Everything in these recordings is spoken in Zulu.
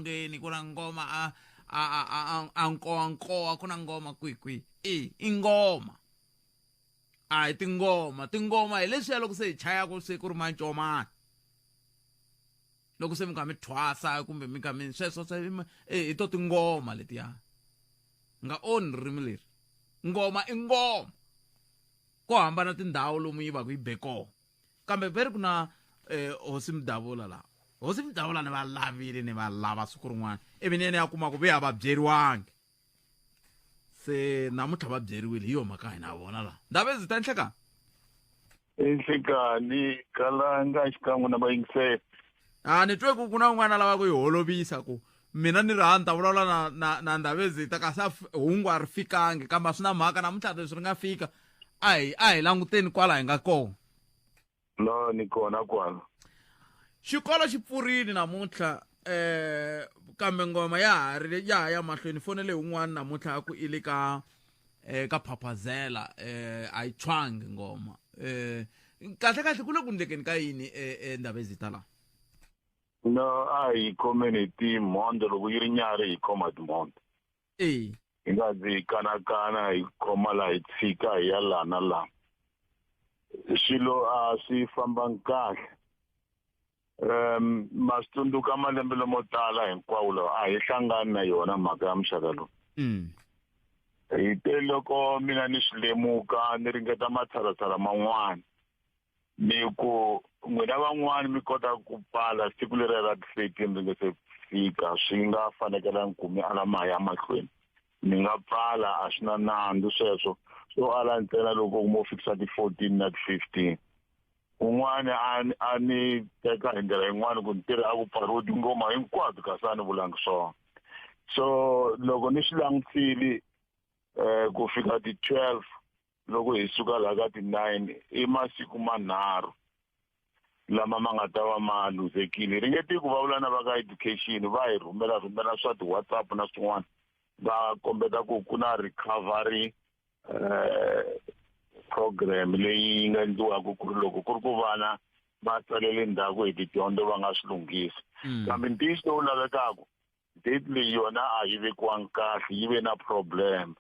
Dzongeni kuna ngoma ankoa kuna ngoma kwi ingoma ai tingoma hi leswi loko se hi chayaka se ku ri mancomani loko se mi kha mi thwasa kumbe mi kha mi sweswo hi to tingoma letiya nga on ririmi leri ngoma i ngoma ko hambana tindhawu lomu yi va ku yi beko kambe veri ku na Hosi Mdavula la Hosi Mdavula ni va lavile ni va lava siku rin'wana ivi ni ya kuma ku ve a va byeriwangi se namuntlha va byeriwile hi yo mhaka hina vona la Ndabezi ta nhleka enhlekani kalanga xikan'we na vayingiseli ni twe ku na un'wana lava ku yi holovisa ku mina ni rhandza ta vulavula na Ndabezi ta kasi hungu a ri fikangi kambe swi na mhaka namuntlha leswi ri nga fika a hi languteni kwala hi nga kona no ni kona kwala xikolo xi pfurile namuntlha kambe ngoma ya mahlweni fonele un'wana namuntlha ku ile ka Phaphazela a yi chwangi ngoma kahle ku le ku ndlekeni ka yini Ndabezi ta la no a hi khomeni timondo loko yi ri nyari hi khoma timondo hi nga zi kanakana hi khoma la hi tshika hi ya la na la xilo a swi famba kahle ma swi tsundzuka malembe lamo tala hinkwawo lawa a hi hlangani na yona mhaka ya muxaka lowu hi te loko mina ni swi lemuka ni ringeta matshalatshala man'wana ni ku n'wina van'wani mi kota ku pfala siku leri ra ti-13 ri nga se fika swi nga fanekelangi ku mi ala maya mahlweni mi nga pfala a swi na nandzu sweswo so ala ntsena loko mo fikisa ti-14 na ti-15 un'wana a ni teka hi ndlela yin'wana ku ni tirha a ku pfariwa tingoma hinkwato kasi a ni vulangi swona so loko ni swi langutile ku fika ti-12 loko hi suka laha ka ti-9 i masiku manharhu lama ma nga ta va ma luzekile ringeti ku va vula na va ka education va hi rhumela swa ti-WhatsApp na swin'wana va kombeta ku ku na recovery program leyi nga endliwaka ku ri loko ku ri ku vana va tsalele ndzhaku hi tidyondzo va nga swi lunghisi kambe ntiyiso lowu lavekaka date leyi yona a yi vekiwangi kahle yi ve na problem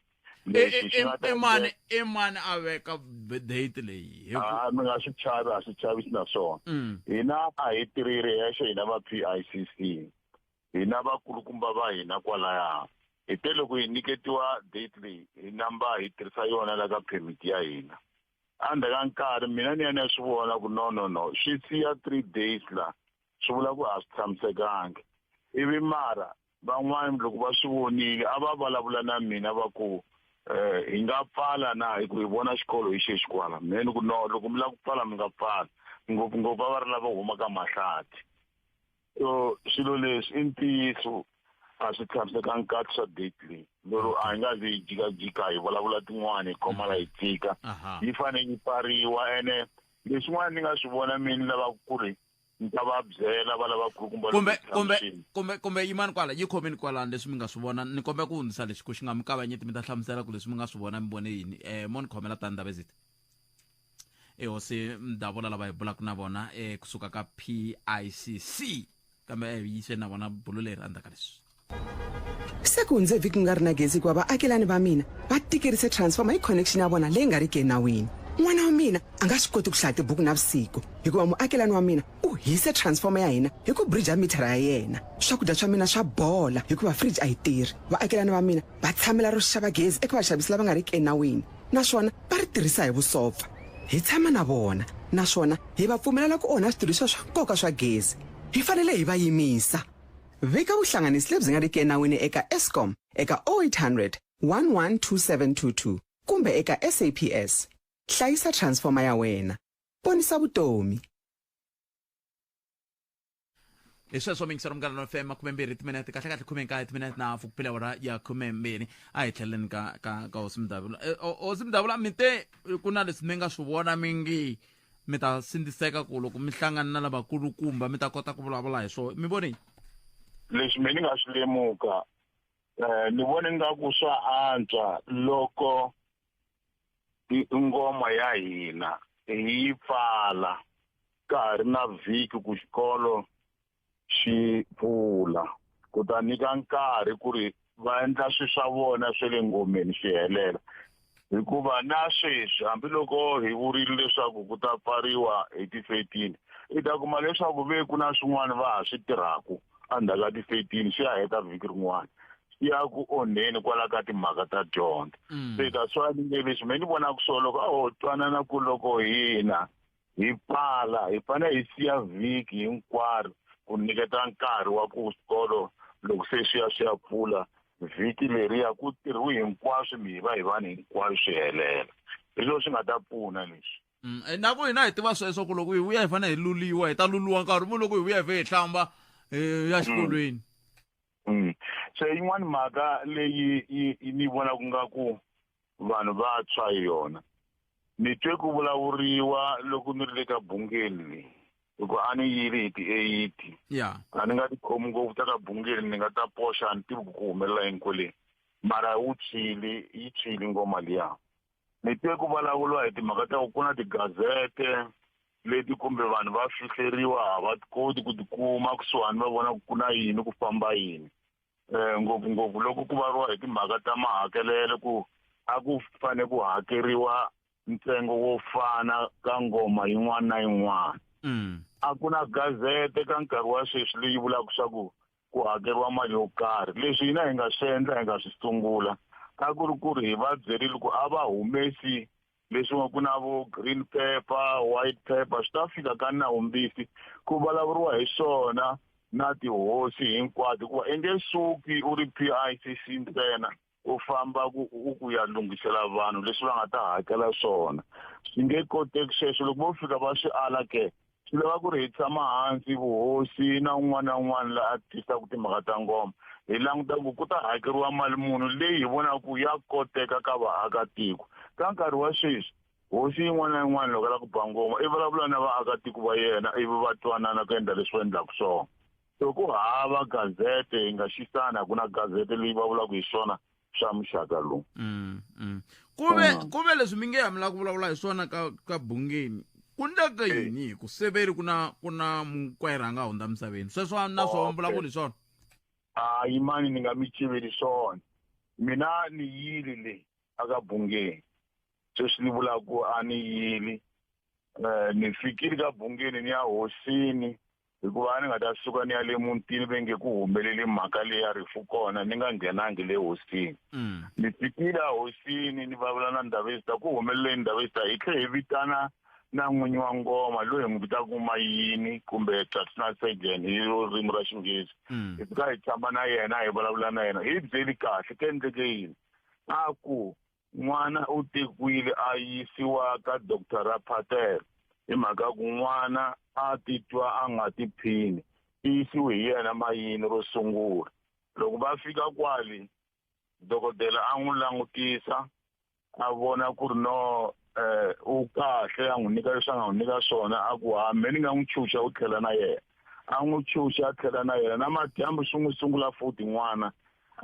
mani a veka date leyi mi nga swi chavi a swi chavisi na swona hina a hi tirhile hexe hina va PICC hina vakulukumba va hina kwalaya hi te loko hi nyiketiwa date leyi hi namba hi tirhisa yona la ka permit ya hina endzhaku ka nkarhi mina ni ya ni ya swi vona ku no swi siya 3 days la swi vula ku a swi tshamisekangi ivi mara van'wani loko va swi vonile a va vulavula na mina va ku hi nga pfala na hi ku hi vona xikolo hi xexi kwala mina ni ku no loko mi lava ku pfala mi nga pfala ngopfungopfu va ri lava huma ka Mahlati so swilo leswi i ntiyiso a swi tshamisekangi kahle swa date leyi lero a hi nga zi hi jikajika hi vulavula tin'wana hi khoma la hi tshika yi fanele yi pfariwa ene leswin'wana ni nga swi vona mina lava ku ri ni ta va byela va lava kulukumba kumbe yimani kwala yi khomeni kwalani leswi mi nga swi vona ni kombela ku hundzisa lexi ku xi nga mi kavanyeti mi ta hlamusela ku leswi mi nga swi vona mi vone yini mo ni khomela tani Ndabezit Hosi Mdavula lava hi bulaka na vona kusuka ka PICC kambe hi yise na vona bulo leri andaka leswi sekundze viki nga ri na gezi kwa vaakelani va mina va tikerise transformer hi connection ya vona leyi nga ri ke nawini n'wana wa mina a nga swi koti ku hlaya tibuku navusiku hikuva muakelani wa mina u hise transformer ya hina hi ku bridge ya mithara ya yena swakudya swa mina swa bola hikuva fridge a yi tirhi vaakelani va mina va tshamela ro xava gezi eka vaxavisi lava nga ri ke nawini naswona va ri tirhisa hi vusopfa hi tshama na vona naswona hi va pfumelela ku onha switirhisiwa swa nkoka swa gezi hi fanele hi va yimisa vika vuhlanganisi lebyi nga ri ke nawini eka Eskom eka 0800 112722 kumbe eka SAPS hlayisa transformer ya wena ponisa vutomi sweswo mingisero Munghana FM 12 timinete kahle 19 timinete na hafu kuphela hora ya 12 a hi tlheleni ka Hosi Mdavula Hosi Mdavula mite kuna leswi mi nga swi vona mingi mi ta sindziseka ku loko mi hlangana na lavakulukumba mi ta kota ku vulavula hi swona mi voni leswi mina nga swi lemuka ni vona ingaku swa antswa loko ingoma ya hina hi pfala ka ha ri na vhiki ku xikolo xi pfula ku ta nyika nkarhi ku ri va endla swilo swa vona swe le ngomeni swi helela hikuva na sweswi hambiloko hi vurile leswaku ku ta pfariwa hi ti-13 i ta kuma leswaku ve ku na swin'wana va ha swi tirhaku endzhaku ka ti-13 swi ya heta vhiki rin'wana swi ya ku onheni kwala ka timhaka ta dyondzo se that's why ni leswi me ni vonaku so loko a ho twanana ku loko hina hi pfala hi fanele hi siya vhiki hinkwaro ku nyiketa nkarhi wa ku swikolo loko se swi ya pfula vhiki leriya ku tirhiwi hinkwaswo mi hi vanhu hinkwaswo swi helela hi leswi swi nga ta pfuna leswi na ku hina hi tiva sweswo ku loko hi vuya hi fanele hi luliwa hi ta luliwa nkarhi mu loko hi vuya hi fe hi hlamba ya xikolweni se yin'wani mhaka leyi ni vona ku nga ku vanhu va tshwa hi yona ni twe ku vulavuriwa loko ni ri le ka bungeni leyi loko a ni yiri hi ti-80 a ni nga ti khomi ngopfu ta ka bungeni ni nga ta poxa a ni tivi ku humelela hinkweleni mara yi chili ngoma liya ni twe ku vulavuriwa hi timhaka ta ku ku na tigazete leti kumbe vanhu va fihleriwa a va koti ku tikuma kusuhani va vona ku na yini ku famba yini ngopfungopfu loko ku variwa hi timhaka ta mahakelelo ku a ku fane ku hakeriwa ntsengo wo fana ka ngoma yin'wana na yin'wana a ku na gazete ka nkarhi wa sweswi leyi vulaka swa ku hakeriwa mali yo karhi leswi hina hi nga swi endla hi nga swi sungula a ku ri hi va byerile ku a va humesi leswi nga ku na vo green paper white paper swi ta fika ka navumbisi ku vulavuriwa hi swona na tihosi hinkwato hikuva i nge suki u ri PICC ntsena u famba ku ya lunghisela vanhu leswi va nga ta hakela swona swi nge koteki sweswo loko vo fika va swi ala ke swi lava ku ri hi tshama hansi vuhosi na un'wana na un'wana la a tisaka timhaka ta ngoma hi languta ku ta hakeriwa mali muni leyi hi vonaku ya koteka ka vaakatiko ka nkarhi wa sweswi hosi yin'wana na yin'wana loko la ku ba ngoma i vulavula na vaakatiko va yena ivi va twanana ku endla leswi va endlaku swona so ku hava gazete hi nga xisana ku na gazete leyi va vulaka hi swona swa muxaka lowu ku ve leswi mi nge hamila ku vulavula hi swona ka bungeni ku ndleka yini hi ku severi ku na mukwayira a nga hundza misaveni sweswo na swo vulavula hi swona hayi mani ni nga mi civeli swona mina ni yili le aka bungeni sweswi ni vulaka ku a ni yili ni fikile ka bungeni ni ya hosini hikuva a ni nga ta suka ni ya le mutini ve nge ku humeleli mhaka leyi ya rifu kona ni nga nghenangi le hosini ni fikile a hosini ni vulavula na Ndabezitha ku humeleleni Ndabezitha hi tlhe hi vitana na n'winyi wa ngoma loyi hi n'wi vitaka Mayini kumbe traditional surgeon hi ririmi ra Xinghezi hi fika hi tshama na yena hi vulavula na yena hi byeli kahle ke endleke yini a ku n'wana u tekiwile a yisiwa ka Dr. Patel hi mhaka ku n'wana a titwa a nga tiphini i yisiwe hi yena Mayini ro sungula loko va fika kwali dokodela a n'wi langutisa a vona ku ri no u kahle a n'wi nyika leswi a nga n'wi nyika swona a ku hambi ni nga n'wi chuxa u tlhela na yena a n'wi chuxa a tlhela na yena na madyambu swi n'wi sungula futhi n'wana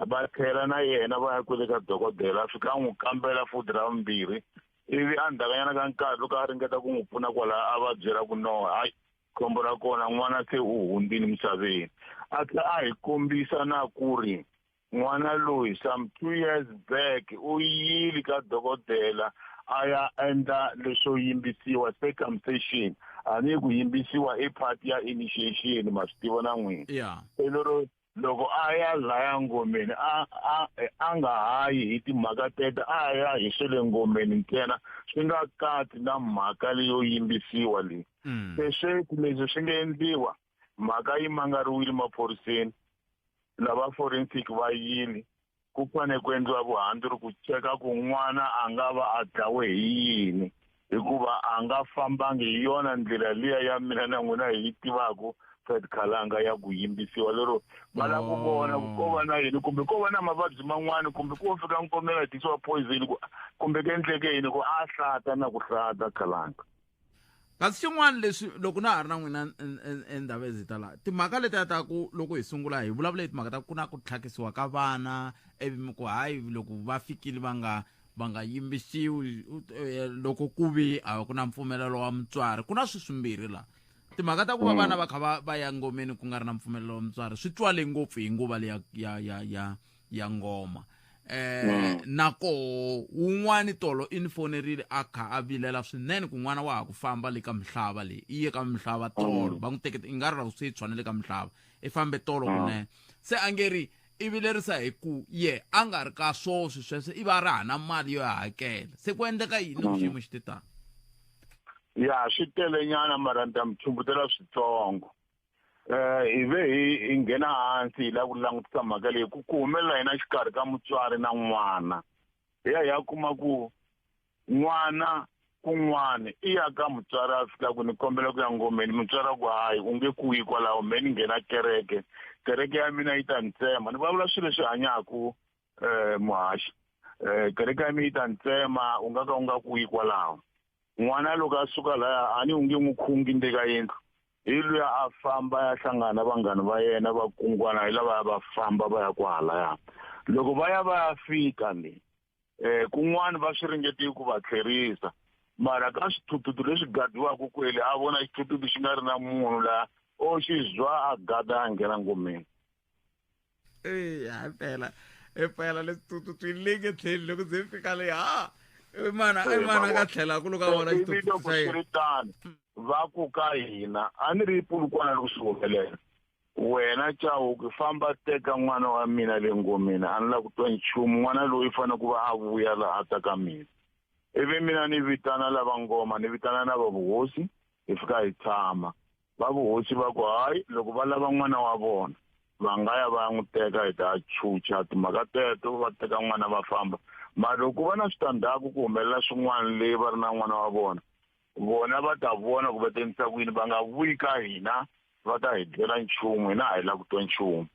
va tlhela na yena va ya kwele ka dokodela a fika a n'wi kambela futhi ra vumbirhi ivi a ndzhakanyana ka nkarhi loko a ringeta ku n'wi pfuna kwala a va byela ku no hayi khombo ra kona n'wana se u hundzile misaveni a tlhela a hi kombisa na ku ri n'wana loyi some 2 years back u yile ka dokodela a ya endla leswo yimbisiwa circumcision a ni ku yimbisiwa i part ya initiation ma swi tiva na n'wina loko a ya laya ngomeni a nga hayi hi timhaka teta a ya hi swe le ngomeni ntsena swi nga kati na mhaka leyo yimbisiwa leyi se sweswi leswi swi nga endliwa mhaka yi mangariwile maphoriseni lava forensic va yile ku fane ku endliwa vuhandzuri ku cheka ku n'wana a nga va a dlawe hi yini hikuva a nga fambangi hi yona ndlela liya ya mina na n'wina hi yi tivaku Fred Khalanga ya ku yimbisiwa lero va lava ku vona ko va na yini kumbe ko va na mavabyi man'wana kumbe ku fika nkomela tisiwa poison kumbe ke endleke yini ku a hlata na ku hlata Khalanga kasi xin'wana leswi loko na ha ri na n'wina eNdabezitha laha timhaka letiya ta ku loko hi sungula hi vulavula hi timhaka ta ku na ku tlhakisiwa ka vana ivi ku hayi loko va fikile va nga yimbisiwi loko ku vi a ku na mpfumelelo wa mutswari ku na swimbirhi laha timhaka ta ku va vana va kha va ya ngomeni ku nga ri na mpfumelelo wa mutswari swi twale ngopfu hi nguva leyi ya ngoma nako wun'wani tolo i ni fonerile a kha a vilela swinene ku n'wana wa ha ku famba le ka mihlava leyi i ye ka mihlava tolo va n'wi tekete i nga ri ra ku se i tshwane le ka mihlava i fambe tolo kunene se a nge ri i vilerisa hi ku ye a nga ri ka swoswi sweswo i va ri hana mali yo hakela se ku endleka yini ku xiyimo xi titani ya swi tele nyana mara ni ta mi thumbutela switsongo hi ve hi nghena hansi hi la ku langutisa mhaka leyi ku humelela hina xikarhi ka mutswari na n'wana hi ya kuma ku n'wana kun'wana i ya ka mutswari a fika ku ni kombela ku ya ngomeni mutswari a ku hayi u nge ku yi kwalaho me ni nghena kereke ya mina yi ta ni tsema ni vulavula swilo leswi hanyaku muhaxi kereke ya mina yi ta ni tsema u nga ka u nga ku yi kwalaho n'wana loko a suka laya a ni u nge n'wi khungi ndeka yindlu hi luya a famba ya hlangana na vanghana va yena va kungwana hi lava va famba va ya ku halaya loko va ya fika le kun'wana va swi ringetile ku va tlherisa mara ka swithuthuthu leswi gadiwaka kwele a vona xithuthuthu xi nga ri na munhu laha o xi zwa a gada a nghena ngomeni phela le swithuthuthu yi lenge tlheli loko ze fika le mana ka tlhela ku loko a vona xithuthuthu xa yena va ku ka hina a ni ri pulukwana loko swi humelela wena Chauke famba teka n'wana wa mina le ngomeni a ni la ku twa nchumu n'wana loyi fanele ku va a vuya laha a ta ka mina ivi mina ni vitana lava ngoma ni vitana na va vuhosi hi fika hi tshama va vuhosi va ku hayi loko va lava n'wana wa vona va nga ya va n'wi teka hi ta chucha timhaka teto va teka n'wana va famba mara loko va na switandzhaku ku humelela swin'wana leyi va ri na n'wana wa vona va ta vona ku va tenisa kwini va nga vuyi ka hina va ta hi byela nchumu hina a hi la ku twa nchumu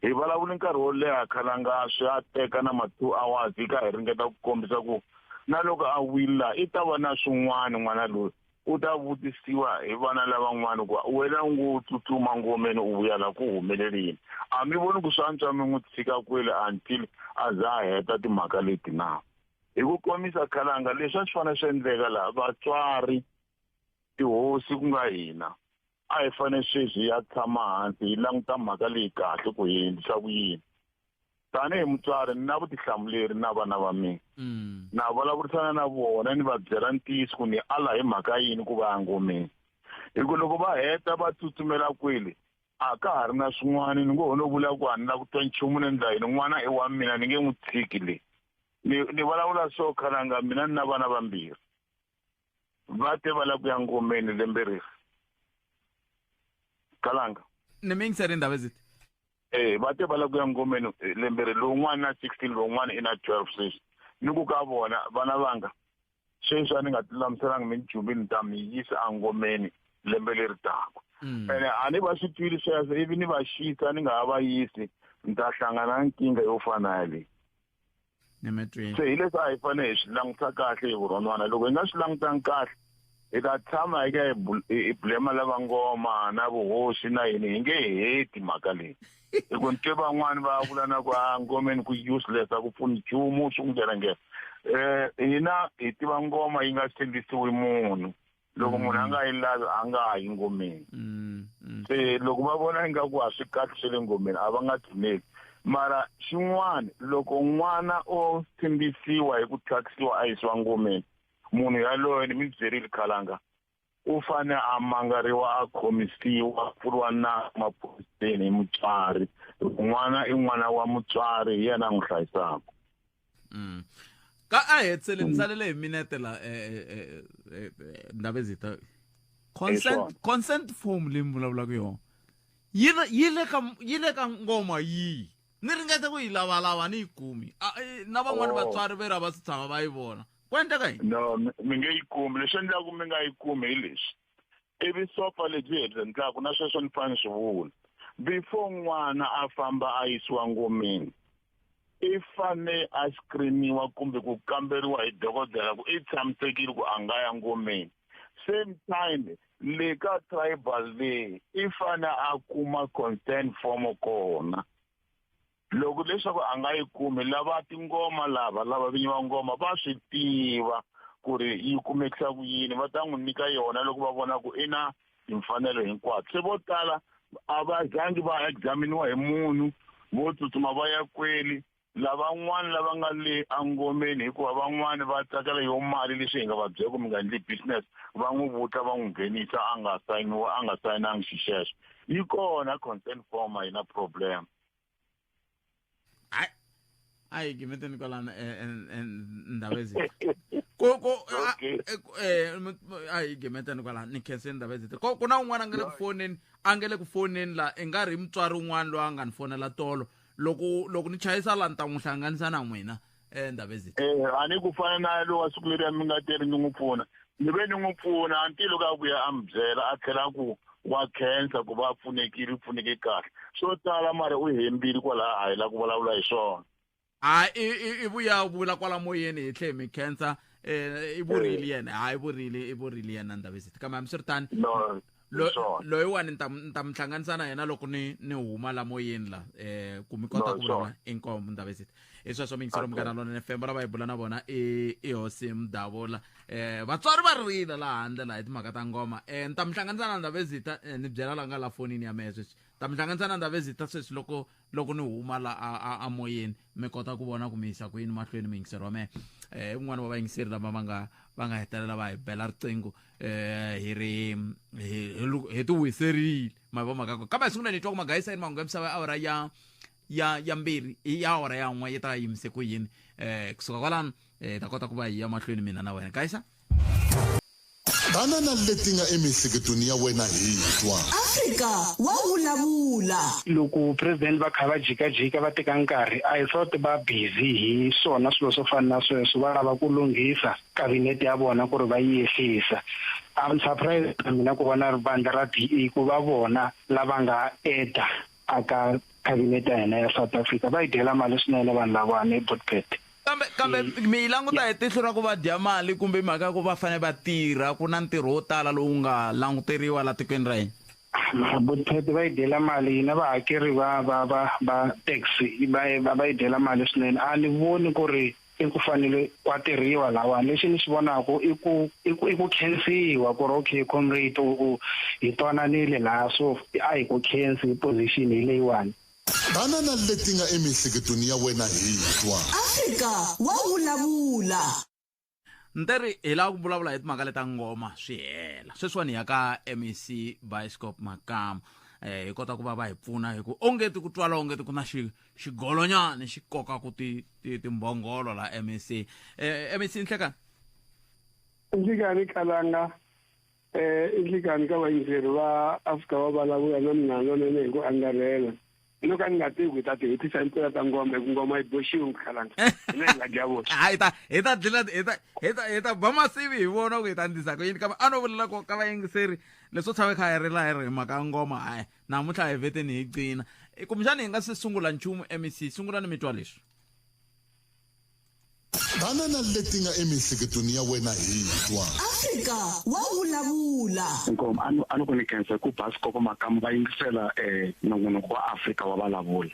hi vulavule nkarhi wo leha khalanga swi a teka na ma 2 hours hi ka hi ringeta ku kombisa ku na loko a wila i ta va na swin'wana n'wana loyi u ta vutisiwa hi vana lavan'wana ku wena u ngo tsutsuma ngomeni u vuya la ku humelelini a mi voni ku swa antswa mi n'wi tshika kwele until a za a heta timhaka leti na hi ku komisa khalanga leswi a swi fanele swi endleka laha vatswari tihosi ku nga hina a hi fanele sweswi ya tshama hansi hi languta mhaka leyi kahle ku hi endlisa ku yini tanihi mutswari ni na vutihlamuleri na vana va mina na vulavurisana na vona ni va byela ntiyiso ku ni ala hi mhaka yini ku va ya ngomeni hi ku loko va heta va tsutsumela kwele a ka ha ri na swin'wana ni ngo ho no vula ku a ni la ku twa nchumu ni endla yini n'wana i wa mina ni nge n'wi tshiki leyi ni vulavula so khalanga mina ni na vana vambirhi va te va la ku ya ngomeni lembe reri khalanga ni mi yingiseri ndhawu eziti va te va la ku ya ngomeni lembe reri lowun'wana na 16 lowun'wana i na 12 sweswi ni ku ka vona vana vanga sweswi a ni nga ti lulamiselanga mi njumi ni ta mi yisa a ngomeni lembe leri taka ene a ni va swi twile sweswo ivi ni va xisa ni nga ha va yisi ni ta hlangana na nkingha yo fana yaleyi se hi leswi a hi fanele hi swi languta kahle hi vurhon'wana loko hi nga swi langutangi kahle hi ta tshama hi ka hi blema lava ngoma na vuhosi na yini hi nge heti mhaka leyi hi ku ni twe van'wani va vula na ku a ngomeni ku useless a ku pfuni nchumu swi ku nghena hina hi tiva ngoma yi nga sendisiwi munhu loko munhu a nga yi lavi a nga ha yi ngomeni se loko va vona ingaku a swi kahle swe le ngomeni a va nga tshuneli mara xin'wana loko n'wana o tshembisiwa hi ku tlhakisiwa a yisiwa ngomeni munhu yaloye ni mi byerile khalanga u fane a mangariwa a khomisiwa pfuriwa na maphoriseni hi mutswari n'wana i n'wana wa mutswari hi yena a n'wi hlayisaka ka a hetseleni ni salele hi minete la Ndabezitha consent form leyi mi vulavulaka yona yi le ka ngoma yihi ni ringeta ku yi lavalava ni yi kumi na van'wani vatswari ve ra va swi tshama va yi vona ku endleka yini no mi nge yi kumi leswi endlaku mi nga yi kumi hi leswi ivi sofa lebyi hi byi endlaku na sweswo ni fane swi vula before n'wana a famba a yisiwa ngomeni i fane a screeniwa kumbe ku kamberiwa hi dokodela ku i tshamisekile ku a nga ya ngomeni same time le ka tribal leyi i fane a kuma consent form kona loko leswaku a nga yi kumi lava tingoma lava vinyi va ngoma va swi tiva ku ri yi kumekisa ku yini va ta n'wi nyika yona loko va vona ku i na timfanelo hinkwato se vo tala a va zangi va examiniwa hi munhu vo tsutsuma va ya kweli lavan'wana lava nga le angomeni hikuva van'wani va tsakela yo mali leswi hi nga va byela ku mi nga endli business va n'wi vuta va n'wi nghenisa a nga sayinangi xixexo yi kona consent form a yi na problem ai gimeteni kwalana ndaba ezi ai gimeteni kwalana ni khense ndaba ezi ku na un'wana a nga le ku foneni la i nga ri mutswari un'wana loyi a nga ni fonela tolo loko ni chayisa la ni ta n'wi hlanganisa na n'wina ndaba ezi a ni ku fana na lowa siku leri mi nga teri ni n'wi pfuna ni ve ni n'wi pfuna until loko a vuya a mi byela a tlhela ku wa khensa ku va a pfuneke kahle swo tala mara u hembile kwalaha a hi la ku vulavula hi swona i vuya vula kwala moyeni hi tlhe mi khensa i vurile yena i vurile yena ndaba ezi kambe hambiswiritani loyi wani ni ta mi hlanganisa na yena loko ni huma la moyeni la ku mi kota ku vulavula inkomo ndaba ezi i sweswo mi yingisela munghana lona FM la va hi bula na vona i hosi Mdavula vatswari va rila laha handle la hi timhaka ta ngoma ni ta mi hlanganisa na ndaba ezi ni byela la nga la fonini ya mehe sweswi ta mi hlanganisa na ndaba ezi sweswi loko ni huma la a moyeni mi kota ku vona ku mi yisa ku yini mahlweni mi yingiseriwa mehe un'wana wa vayingiseri lava va nga hetelela va hi bela riqingho hi ti wiserile ma vo maka kambe hi sungula ni twa ku magayisani mahungu ya misava awara ya mbirhi i awara ya n'we yi ta yimise ku yini kusuka kwalano ta kota ku va hi ya mahlweni mina na wena gayisa banana leti nga emihleketweni ya wena hi twa Afrika wa vulavula loko president va kha va jikajika va teka nkarhi a hi swo ba busy hi swona swilo swo fana na sweswo va lava ku lunghisa kabinete ya vona ku ri va yi ehlisa I'm surprised mina ku vona vandla ra DA ku va vona lava nga eta aka kabinete ya hina ya South Africa va yi dela mali swinene vanhu lavawani eBotpet kambe mi languta hi tihlo ra ku va dya mali kumbe mhaka ku va fanele va tirha ku na ntirho wo tala lowu nga languteriwa la tikweni ra hina Botpet va yi dela mali hina vahakeri va tax va yi dela mali swinene a ni voni ku ri i ku fanele wa tirhiwa lawani lexi ni xi vonako i ku khensiwa ku ri okay comrade hi twananile laha so a hi ku khensi position hi leyiwani banana leti nga emihleketweni ya wena hi twa Afrika wa vulavula nteri hi lava ku vulavula hi timhaka leta ngoma swi hela sweswiwani ya ka MEC Bioscope Makama hi kota ku va hi pfuna hi ku ongeti ku twala ongeti ku na xigolonyana xi koka ku timbhongolo la MEC MEC nhlekani nhlekani kalanga nhlekani ka vayingiseri va Afrika va vulavula na mina nonene hi ku angarhela loko a ni nga tivi ku hi ta ti hetisa impela ta ngoma hi ku ngoma yi boxiwe nkalanga hina hi nga dya voxa hi ta ba masivi hi vona ku hi ta ndisa ku yini kambe a no vulela ku ka vayingiseri leswo tshave kha hi ri la hi ri hi mhaka ngoma hayi namuntlha hi veteni hi qina kumbexani hi nga se sungula nchumu MEC sungula ni mi twa leswi banana leti nga emihleketweni ya wena hi twa Afrika wa vulavula inkomo a ni ku ni khensa ku Bioscope Makama va yingisela nongonoko wa Afrika wa vulavula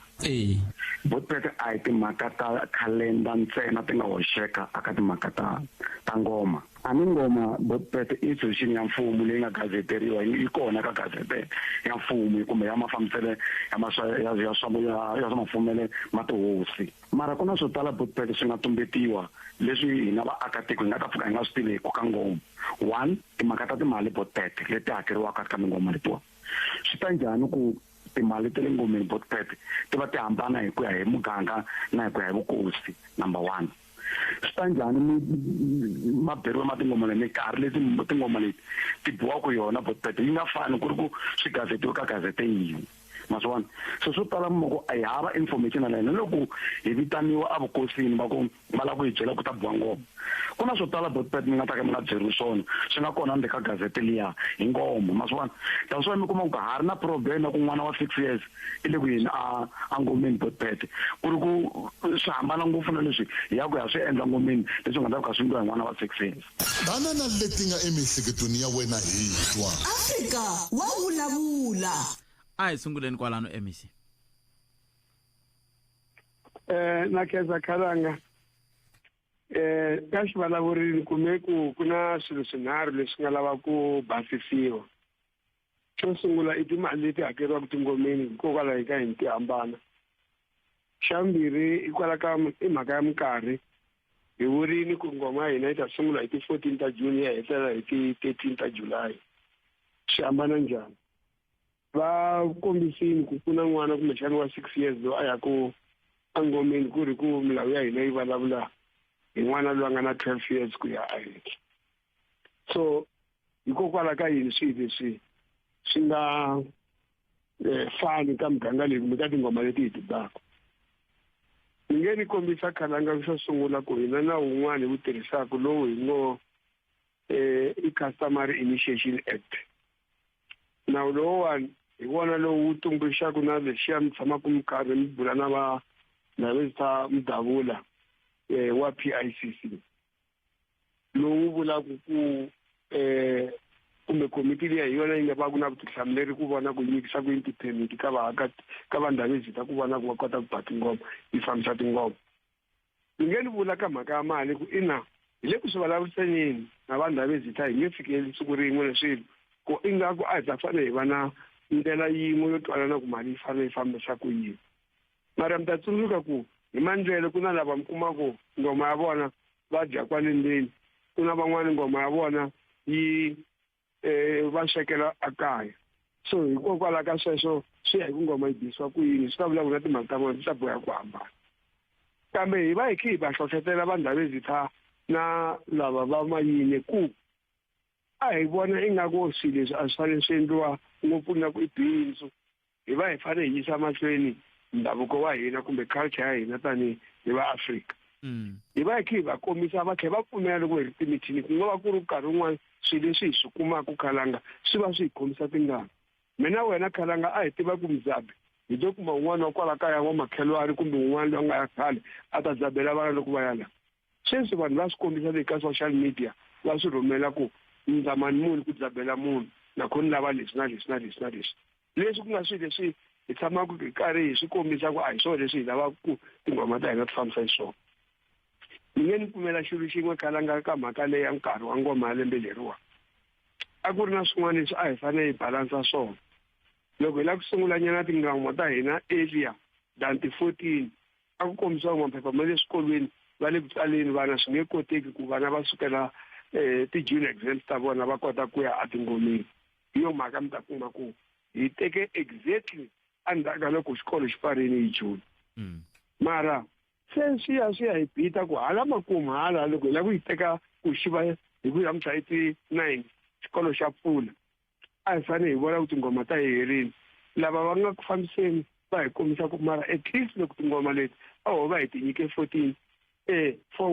Botpet a hi timhaka ta calendar ntsena ti nga hoxeka aka timhaka ta ngoma a ni ngoma Botpet i institution ya mfumo leyi nga gazeteriwa yi kona ka gazete ya mfumo kumbe ya mafambisele ya swa mafumele matihosi mara ku na swo tala Botpet swi nga tumbetiwa leswi hina vaakatiko hi nga ta pfuka hi nga swi tiveki ka ngoma one timhaka ta timali Botpet leti hakeriwaka ka mingoma letiwa swi ta njhani ku timali ta le ngomeni Botpet ti va ti hambana hi ku ya hi muganga na hi ku ya hi vukosi number one swi ta njhani maberiwa ma tingoma leti minkarhi leti tingoma leti ti biwaka yona Botpet yi nga fani ku ri ku swi gazetiwe ka gazete yin'we maswani so swo tala moko a hi hava information alayina loko hi vitaniwa a vukosini va ku va lava ku hi byela ku ta biwa ngoma ku na swo tala Botpet mi nga ta ka mi nga byeriwi swona swi nga kona ka gazete liya hi ngoma maswani that's why mi kuma ku ha ri na problem ku n'wana wa 6 years i le ku yini a ngomeni Botpet ku ri ku swi hambana ngopfu na leswi hi ya ku ya swi endla ngomeni leswi nga ta ka swi endliwa hi n'wana wa 6 years banana leti nga emihleketweni ya wena hi twa Afrika wa vulavula a hi sunguleni kwalano MEC na khensa khalanga ka xivulavurini kume ku na swilo swinharhu leswi nga lava ku basisiwa xo sungula i timali leti hakeriwaka tingomeni hikokwalaho ka yini ti hambana. Xa vumbirhi i mhaka ya minkarhi. Hi vurini ku ngoma ya hina yi ta sungula hi ti 14 ta June ya hetlela hi ti 13 ta July. Swi hambana njhani? Va kombisini ku ku na n'wana kumbexana wa 6 years loyi a ya ku engomeni ku ri ku milawu ya hina yi vulavula hi n'wana loyi a nga na 12 years ku ya ehenhla. So hikokwalaho ka yini swilo leswi swi nga fani ka muganga leyi kumbe ka tingoma leti hi ti taka. Ni nge ni kombisa khalanga xo sungula ku hina na wun'wana hi wu tirhisaka lowu hi ngo i Customary Initiation Act. Nawu lowuwani hi wona lowu wu tumbuluxaka na lexiya mi tshamaka mi karhi mi bula na valavita Mdavula wa PICC. Lowu vulaka ku kumbe komiti liya hi yona yi nga va ku na vutihlamuleri ku vona ku nyikisa ku ti-permit ka vanhu lava visita ku vona ku va kota ku ba tingoma yi fambisa tingoma. Ni nge ni vula ka mhaka ya mali ku ina hi le ku swi vulavurisanyeni na vanhu lava visita hi nge fikeli siku rin'we leswilo ku ingaku a hi ta fanele hi va na ndlela yin'we yo twanana ku mali yi fanele yi fambisa ku yini. Mara mi ta tsundzuka ku hi mandlele ku na lava mi kumaka ngoma ya vona va dya kwale ndzeni, ku na van'wana ngoma ya vona yi va swekela ekaya. So hikokwalaho ka sweswo swi ya hi ku ngoma yi bisiwa ku yini, swi ta vula ku na timali ta vona ti ta boha ku hambana. Kambe hi va hi kha hi va hlohlotela vanhu lava visita na lava va mayini ku a hi vona ingaku swilo leswi a swi fanele swi endliwa ngopfu na ku i bindzu. Hi va hi fanele hi yisa mahlweni ndhavuko wa hina kumbe culture ya hina tanihi hi va Afrika. Hi va hi kha hi va kombisa va tlhela va pfumela loko hi ri timithini ku nga va ku ri nkarhi wun'wana swilo leswi hi swi kumaka khalanga swi va swi hi khomisa tingana. Mina wena khalanga a hi tiva ku Mzambi hi to kuma un'wana wa kwala kaya wa makhelwani kumbe un'wana loyi a nga ya khale a ta zabela vana loko va ya laha. Sweswi vanhu va swi kombisa le ka social media va swi rhumela ku ndzamani munhu ku zabela munhu nakhoni lava leswi na leswi na leswi na leswi. Leswi ku nga swilo leswi hi tshamaka hi karhi hi swi kombisa ku a hi swona leswi hi lavaka ku tingoma ta hina ti fambisa hi swona. Ni nge ni pfumela xilo xin'we khalanga ka mhaka leyi ya nkarhi wa ngoma ya lembe leriwa. A ku ri na swin'wana leswi a hi fanele hi balansa swona. Loko hi lava ku sungula nyana tingoma ta hina earlier than ti 14 a ku kombisiwa maphepha ma le swikolweni va le ku tsaleni vana swi nge koteki ku vana va sukela ti-junior exams ta vona va kota ku ya etingomeni. Hi yo mhaka mi ta kuma ku hi teke exactly endzhaku ka loko xikolo xi pfarile hi June. Mara se swi ya hi bita ku hala makumu hala loko hi lava ku yi teka ku xi va hi ku ya namuntlha hi ti 9 xikolo xa pfula. A hi fanele hi vona ku tingoma ta hi herile. Lava va nga ku fambiseni va hi kombisa ku mara at least loko tingoma leti a ho va hi tinyike 4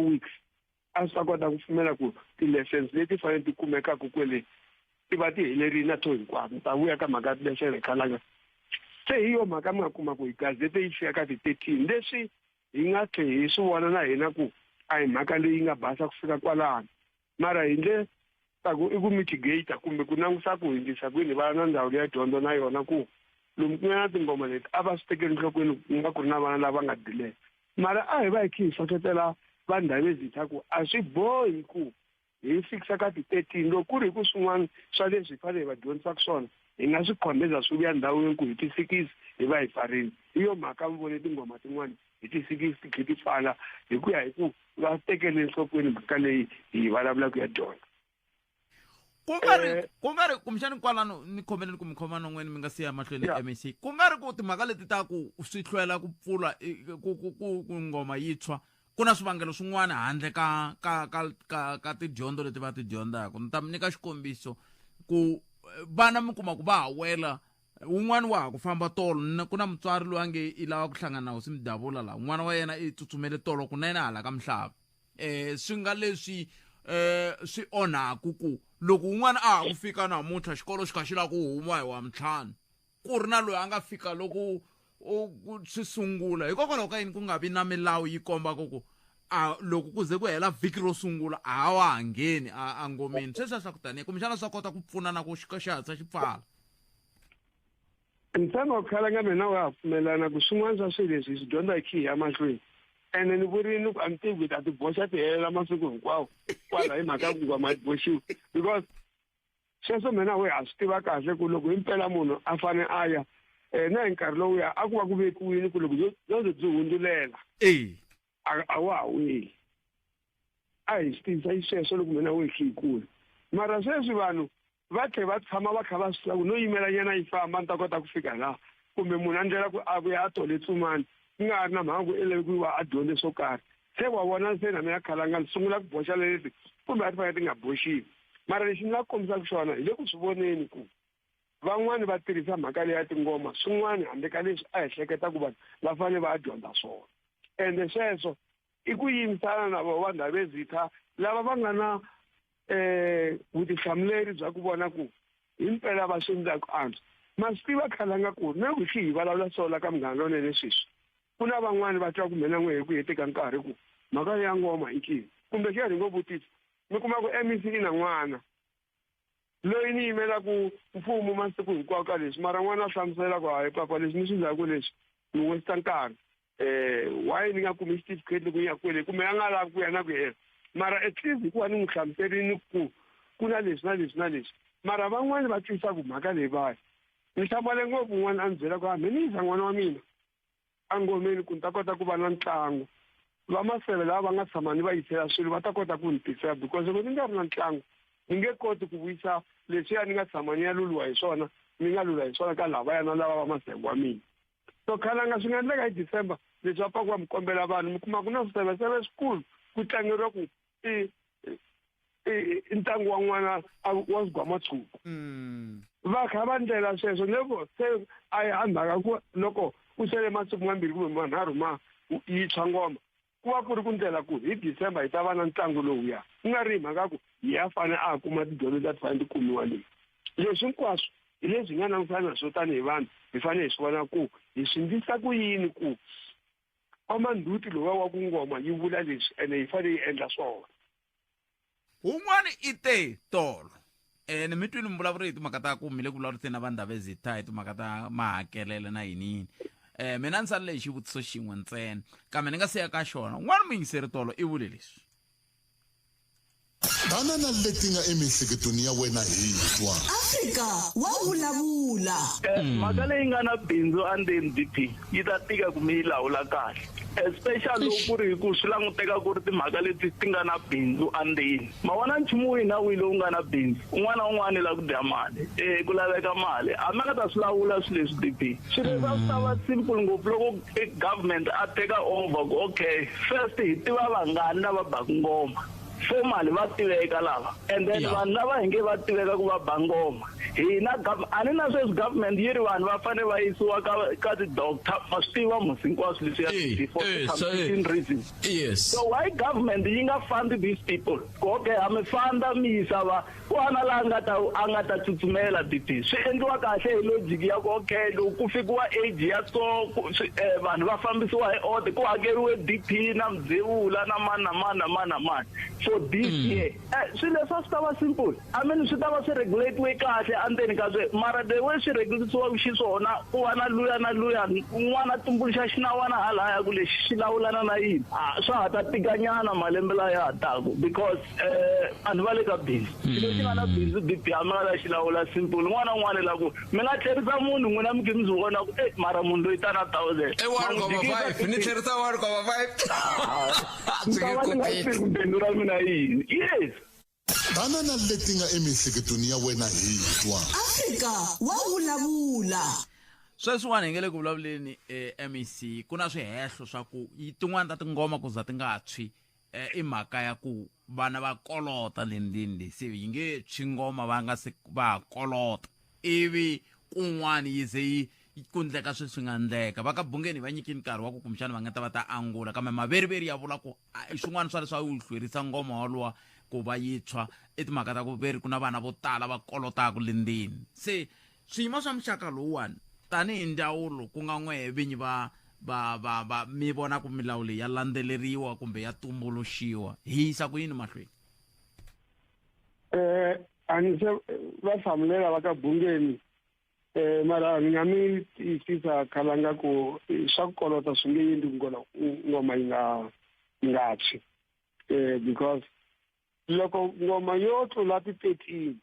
weeks a swi ta kota ku pfumela ku ti-lessons leti fanele ti kumekaka kwele ti va ti helerile na to hinkwato. Mi ta vuya ka mhaka ti-lesson hi khalanga. Se hi yo mhaka mi nga kuma ku hi gazete yi fika ka ti-13 leswi hi nga tlhe hi swi vona na hina ku a hi mhaka leyi nga basa ku fika kwalano. Mara hi ndle ta ku i ku mitigate kumbe ku langusa ku hindzisa kwini va na ndhawu ya dyondzo na yona ku lomu ku nga na tingoma leti a va swi tekeli nhlokweni ku nga ku ri na vana lava nga dilela. Mara a hi va hi kha hi hlohlotela vanhu lava visita ku a swi bohi ku hi fikisa ka ti-13 loko ku ri ku swin'wana swa leswi hi fanele hi va dyondzisaka swona hi nga swi khomeza swi vuya ndhawini ku hi ti 6 hi va hi pfarile. Hi yo mhaka mi vone tingoma tin'wana hi ti 6 ti kha ti pfala hi ku ya hi ku va tekele enhlokweni mhaka leyi hi vulavulaka ya dyondzo. Ku nga ri kumbexani kwalano ni khomeleni ku mi khoma non'weni mi nga siya mahlweni MEC ku nga ri ku timhaka leti ta ku swi hlwela ku pfula ku ngoma yi tshwa ku na swivangelo swin'wana handle ka tidyondzo leti va ti dyondzaka. Ni ta mi nyika xikombiso ku vana mi kuma ku va ha wela un'wana wa ha ku famba tolo ku na mutswari loyi a nge i lava ku hlangana na Hosi Mdavula laha un'wana wa yena i tsutsumele tolo kunene hala ka Mhlava. Swi nga leswi swi onhaku ku loko un'wana a ha ku fika namuntlha xikolo xi kha xi lava ku huma hi wa Mntlhanu ku ri na loyi a nga fika loko swi sungula. Hikokwalaho ka yini ku nga vi na milawu yi kombaka ku loko ku ze ku hela vhiki ro sungula a wa ha ngheni a ngomeni. Sweswiya swa ku tanihi kumbexana swa kota ku pfuna na ku xihatla xi pfala. Ntsengo khalanga mina wa ha pfumelana ku swin'wana swa swilo leswi hi swi dyondza hi kha hi ya mahlweni. Ene ni vurini ku a mi tivi ku ta ti boxa ti helela masiku hinkwawo kwala hi mhaka ku ngoma yi boxiwe because sweswo mina we a swi tiva kahle ku loko impela munhu a fane a ya na hi nkarhi lowuya a ku va ku vekiwini ku loko byo byi hundzulela a wa ha weli a hi swi tivisa hi sweswo loko mina we hlikule mara sweswi vanhu va tlhe va tshama va kha va swi tiva ku no yimela nyana yi famba ni ta kota ku fika laha kumbe munhu a ndlela ku a vuya a tole tsumani ku nga ri na mhangu elekiwa a dyondze swo karhi se wa vona se na mina khalanga ni sungula ku boxa leti kumbe a ti fanele ti nga boxiwi mara lexi ni nga kombisaka xona hi le ku swi voneni ku van'wani va tirhisa mhaka leyi ya tingoma swin'wani handle ka leswi a hi hleketa ku vanhu va fanele va dyondza swona ende sweswo i ku yimisana na vo vandhavezitha lava va nga na vutihlamuleri bya ku vona ku himpela va swi endlaku antswa ma swi tiva khalanga ku na ku hi vulavula swona ka muganga lonene sweswi ku na van'wani va twa ku mina n'we hi ku heteka nkarhi ku mhaka ya ngoma i kini kumbe xi ya ni ngo vutisa mi kuma ku MEC na n'wana loyi ni yimela ku mfumo masiku hinkwawo ka leswi mara n'wana a hlamusela ku hayi papa leswi ni swi endlaku leswi ni westa nkarhi why ni nga kumi certificate loko ya kwele kumbe a nga lavi ku ya na ku hela mara at least hikuva ni n'wi hlamuserini ku na leswi na leswi na leswi mara van'wani va twisa ku mhaka leyi vaya ni hlamale ngopfu n'wana a ni byela ku hambi ni yisa n'wana wa mina a ngomeni ku ni ta kota ku va na ntlangu va maseve lava va nga tshama ni va yisela swilo va ta kota ku ni tisela because loko ni nga ri na ntlangu ni nge koti ku vuyisa leswiya ni nga tshama ni ya luluwa hi swona ni nga lula hi swona ka lavaya na lava va maseve wa mina so khalanga swi nga endleka hi December leswi va paka va mi kombela vanhu mi kuma ku na swiseveseve swikulu ku tlangeriwa ku i ntlangu wa n'wana wa swigwamatshuku va kha va ndlela sweswo loko se a yi handhaka ku loko ku sele masiku mambirhi kumbe manharhu yi tshwa ngoma ku va ku ri ku ndlela ku hi December hi ta va na ntlangu lowuya ku nga ri hi mhaka ku hi ya fane a kuma tidyondzo ta ti fane ti kumiwa leyi leswi hinkwaswo hi leswi hi nga langusana na swo tanihi vanhu hi fanele hi swi vona ku hi swi ndlisa ku yini ku kwamanduti lowa wa ku ngoma yi vula leswi ene hi fanele hi endla swona un'wana i te tolo ni mi twini mi vulavuri hi timhaka ta ku mile ku vulavuriseni na vandhavezitha hi timhaka ta mahakelelo na yiniyini mina ni salile hi xivutiso xin'we ntsena kambe ni nga siya ka xona n'wana muyingiseri tolo i vule leswi banana leti nga emihleketweni ya wena hi twa Afrika wa vulavula mhaka leyi nga na bindzu endzeni DP yi ta tika ku mi yi lawula kahle especially loko ku ri hi ku swi languteka ku ri timhaka leti ti nga na bindzu endzeni ma vona nchumu wihi na wihi lowu nga na bindzu un'wana na un'wana la ku dya mali ku laveka mali hambi nga ta swi lawula swilo leswi DP swilo leswi a swi ta va simple ngopfu loko government a teka over ku okay first hi tiva vangani lava baku ngoma formally va tiveka lava and then vanhu lava hi nge va tiveka ku va bangoma hina a ni na sweswi government yi ri vanhu va fanele va yisiwa ka ti-doctor ma swi tiva musi hinkwaswo leswi for some reasons so why government yi nga fund these people okay ha mi fanda mi yisa va kwana laha a nga ta tsutsumela DP swi endliwa kahle hi logic ya ku okay loko ku fikiwa age ya so vanhu va fambisiwa hi order ku hakeriwe DP na Mdzewula na mani na mani na mani na mani for this year swilo leswi swi ta va simple I mean swi ta va swi regulate kahle andzeni ka swe mara the way swi regulisiwa xiswona ku va na luya n'wana tumbuluxa xinawana halaya ku lexi xi lawulana na yini swa ha ta tikanyana malembe la ya ha taku because vanhu va le ka bindzu lexi nga na bindzu DP a mi nga ta xi lawula simple n'wana n'wana la ku mi nga tlherisa munhu n'wina mi mi vona ku mara munhu loyi ta na 1000 1,5 ni tlherisa 1,5 bindzu ra mina yini yes banana leti nga emihleketweni ya wena hi twa Afrika wa vulavula sweswiwani hi nge le ku vulavuleni MEC ku na swihehlo swa ku tin'wana ta tingoma ku za ti nga tshwi i mhaka ya ku vana va kolota lendini se yi nge tshwi ngoma va nga se va kolota ivi kun'wana yi ze yi ku ndleka swi nga ndleka va ka bungeni va nyikini nkarhi wa ku kumbexana va nga ta va ta angula kambe maveriveri ya vula ku swin'wana swa leswi a wu hlwerisa ngoma walowa ku va yi tshwa i timhaka ta ku veri ku na vana vo tala va kolotaka lendini se swiyimo swa muxaka lowuwani tanihi ndzawulo ku nga n'we vinyi va mi vona ku milawu leyi ya landzeleriwa kumbe ya tumbuluxiwa hi yisa ku yini mahlweni a ni se va hlamulela va ka bungeni mara ni nga mi tiyisisa khalanga ku swa ku kolota swi nge endli ngoma yi nga tshwi because loko ngoma yo tlula ti-13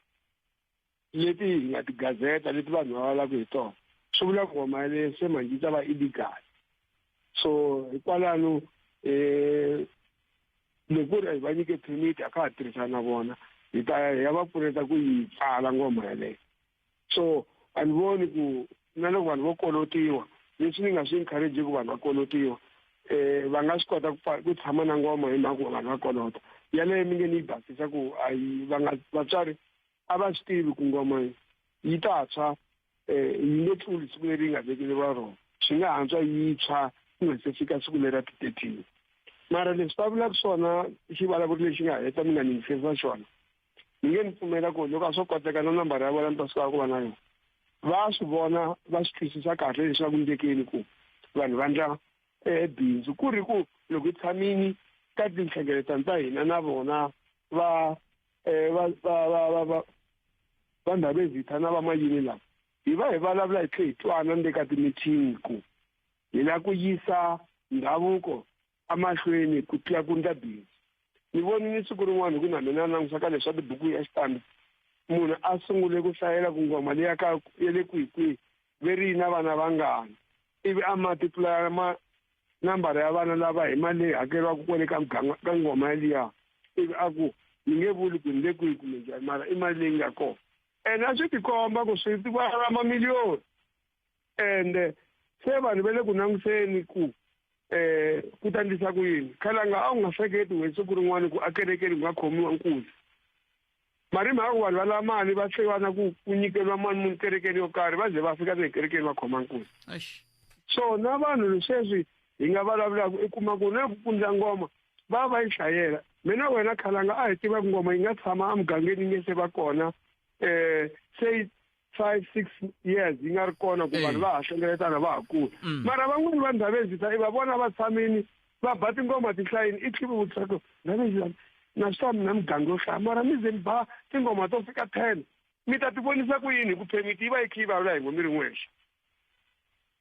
leti hi nga tigazeta leti vanhu va vulavulaka hi tona swi vula ku ngoma yaleyo se manje yi ta va illegal. So hikwalano loko ku ri hi va nyike permit a ka ha tirhisana na vona hi ya va pfuneta ku yi pfala ngoma yaleyo. So a ni voni ku na loko vanhu vo kolotiwa leswi ni nga swi encourage ku vanhu va kolotiwa va nga swi kota ku tshama na ngoma hi mhaka vanhu va kolota yaleyo mi nge ni yi basisa ku vatswari a va swi tivi ku ngoma yi ta tshwa yi nge tluli siku leri yi nga vekile va rona swi nga hantswa yi tshwa ku nga se fika siku leri ra ti-13. Mara leswi va vulaka swona xivulavuri lexi nga heta mi nga ni yingisesa xona ni nge ni pfumela ku loko a swo koteka na nambara ya vona ni ta swi kota ku va na yona va swi vona va swi twisisa kahle leswi va ku ndlekeni ku vanhu va ndla bindzu ku ri ku loko hi tshamini ka tinhlengeletano ta hina na vona va ndhavezitha na vamayini lava hi va hi vulavula hi tlhe hi twana ni le ka ti-meeting ku hi lava ku yisa ndhavuko amahlweni ku tlula ku ndla bindzu. Ni vonile siku rin'wana hi ku na mina langusa ka leswa tibuku ya xitambi munhu a sungule ku hlayela ku ngoma leya ka ya le kwihikwihi ve ri na vana vangani ivi a multiply nambara ya vana lava hi mali leyi hakeriwaka kwale ka ngoma yaliya ivi a ku ni nge vuli ku ni le kwihi kumbe njhani mara i mali leyi nga kona ene a swi tikomba ku swi tikwala mamiliyoni ende se vanhu va le ku langutiseni ku ku ta ndlisa ku yini khalanga a wu nga hleketi we siku rin'wana ku akerekeni ku nga khomiwa nkuzi mara hi mhaka ku vanhu va lava mali va tlhevana ku nyikeriwa mali munhu kerekeni yo karhi va ze va fika ekerekeni va khoma nkuzi. So na vanhu sweswi hi nga vulavulaka i kuma ku na ku kundza ngoma va yi hlayela mina wena khalanga a hi tiva ku ngoma yi nga tshama emugangeni yi nge se va kona say 5-6 years yi nga ri kona ku vanhu va ha hlengeletana va ha kula mara van'wani va ndhavezitha i va vona va tshamini va ba tingoma tihlayini i tlhivi vutisa ku ndhavezitha na swi twa mina muganga yo hlaya mara mi ze mi ba tingoma to fika 10 mi ta ti vonisa ku yini ku phemiti yi va yi kha yi vulavula hi ngo mi ri n'wexe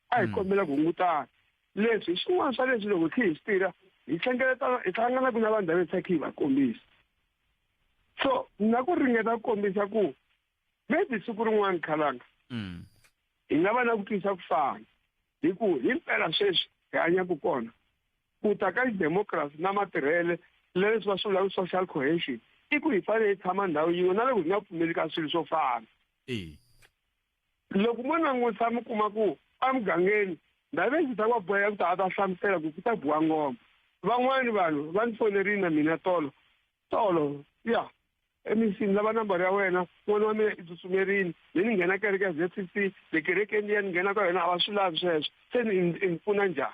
a hi kombela ku hungutana leswi swin'wana swa leswi loko hi tlhe hi swi tirha hi hlengeletana hi hlanganaka na vanhu ndhavezitha kha hi va kombisa so na ku ringeta ku kombisa ku maybe siku rin'wana khalanga hi nga va na ku twisa ku fana hi ku hi mpela sweswi hi hanyaka kona ku ta ka democracy na matirhele leswi va swi vulaka social cohesion i ku hi fanele hi tshama ndhawu yin'we na loko hi nga pfumeli ka swilo swo fana. Loko munhu n'wi tshama kuma ku emugangeni ndhavezitha wa boheka ku ta hlamusela ku ta biwa ngoma van'wani vanhu va ni fonerini na mina tolo ya emisini lava nambara ya wena n'wana wa mina i tsutsumerini leni nghena kereke ya Z60 le kerekeni liya ni nghena ka yona a va swi lavi sweswo se ni pfuna njhani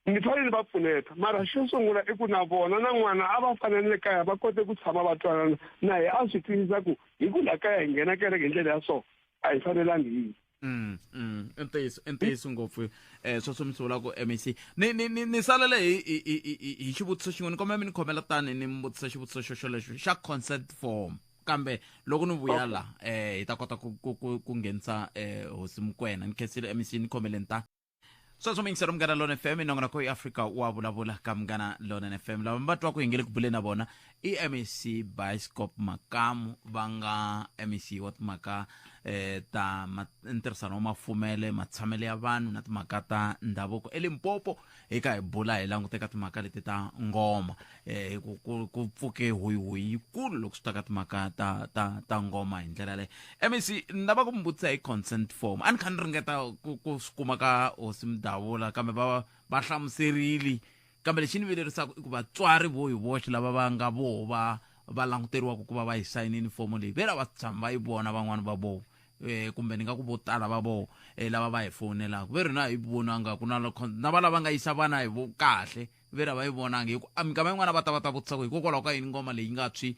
ni fanele va pfuneta mara xo sungula i ku na vona na n'wana a va fanele le kaya va kote ku tshama va twanana na hi a swi twisisa ku hi ku la kaya hi nghena kereke hi ndlela ya so a hi fanelangi yini. Ntiyiso ngopfu sweswo mi swi vulaka ku MEC ni salele hi xivutiso xin'we ni kombela mi ni khomela tani ni mi vutisa xivutiso xolexo xa consent form kambe loko ni vuya la hi ta kota ku nghenisa hosi Mokoena ni khensile MEC ni khomeleni tani sweswo mi yingisela Munghana Lonene FM nongonoko Africa wa vulavula ka Munghana Lonene FM lava mi va twa ku hi nge le ku buleni na vona i MEC Bioscope Makamu va nga MEC wa timhaka ta ntirhisano wa mafumele matshamele ya vanhu na timhaka ta ndhavuko eLimpopo eka hi bula hi languteka timhaka leti ta ngoma ku pfuke huyihuyi yikulu loko swi ta ka timhaka ta ngoma hi ndlela leyo. MEC ni lava ku mi vutisa hi consent form a ni kha ni ringeta ku swi kuma ka hosi Mdavula kambe va hlamuserile kambe lexi ni vilerisaka i ku vatswari vo hi voxe lava va nga voho va languteriwaka ku va va hi sayinini fomo leyi ve lava tshama va yi vona van'wani va voho kumbe ni nga ku vo tala va voho lava va hi fonelaka ve ri na hi vonanga ku na va lava nga yisa vana hi vo kahle ve ra va yi vonanga mikama yin'wana va ta vutisa ku hikokwalaho ka yini ngoma leyi nga tshwi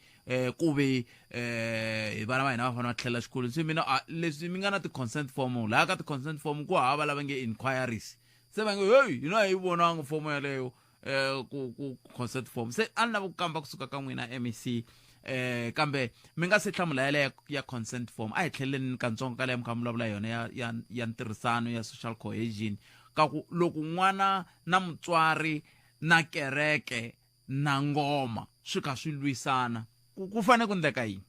ku ve vana va hina va fanele va tlhela xikolo se mina leswi mi nga na ti-consent form laha ka ti-consent form ku hava lava nge inquiries se va nge heyi hina hi vonanga fomo yaleyo ku consent form se a ni lava ku kamba kusuka ka n'wina MEC kambe mi nga se hlamula yaleyo ya consent form a hi tlheleni katsongo ka leyi mi kha mi vulavula yona ya ntirhisano ya social cohesion ka ku loko n'wana na mutswari na kereke na ngoma swi kha swi lwisana ku fanele ku endleka yini.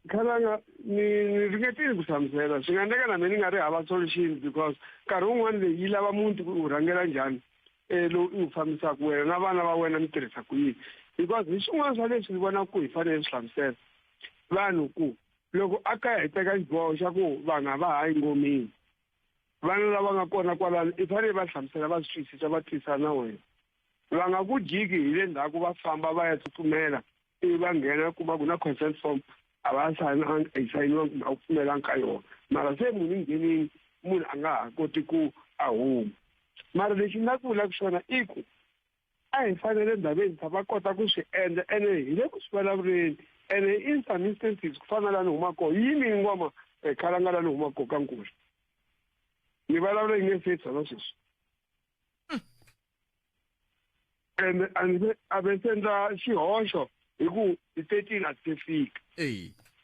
Khalanga ni ringetile ku hlamusela swi nga endleka na mina nga ri hava solutions because nkarhi wun'wana leyi yi lava munhu u rhangela njhani lowu u fambisaka wena na vana va wena mi tirhisa ku yini because hi swin'wana swa leswi ni vona ku hi fanele swi hlamusela vanhu ku loko a ka hi teka xiboho xa ku vanhu a va hayi ngomini vana lava nga kona kwalano i fanele va hlamusela va swi twisisa va twisana na wena va nga ku jiki hi le ndzhaku va famba va ya tsutsumela ivi va nghena kuma ku na consent form a va sayiniwa kumbe a ku pfumelanga ka yona mara se munhu nghenini munhu a nga ha koti ku a huma mara lexi nga ku vula ku xona i ku a hi fanele ndhaveni va kota ku swi endla ene hi le ku swi vulavuleni ene in some instances ku fana la ni huma kona yini ngoma Khalanga la ni huma kona ka Nkosi ni vulavula yi nge se tshama sweswi ende a ve se endla xihoxo hi ku hi 13 a ti fika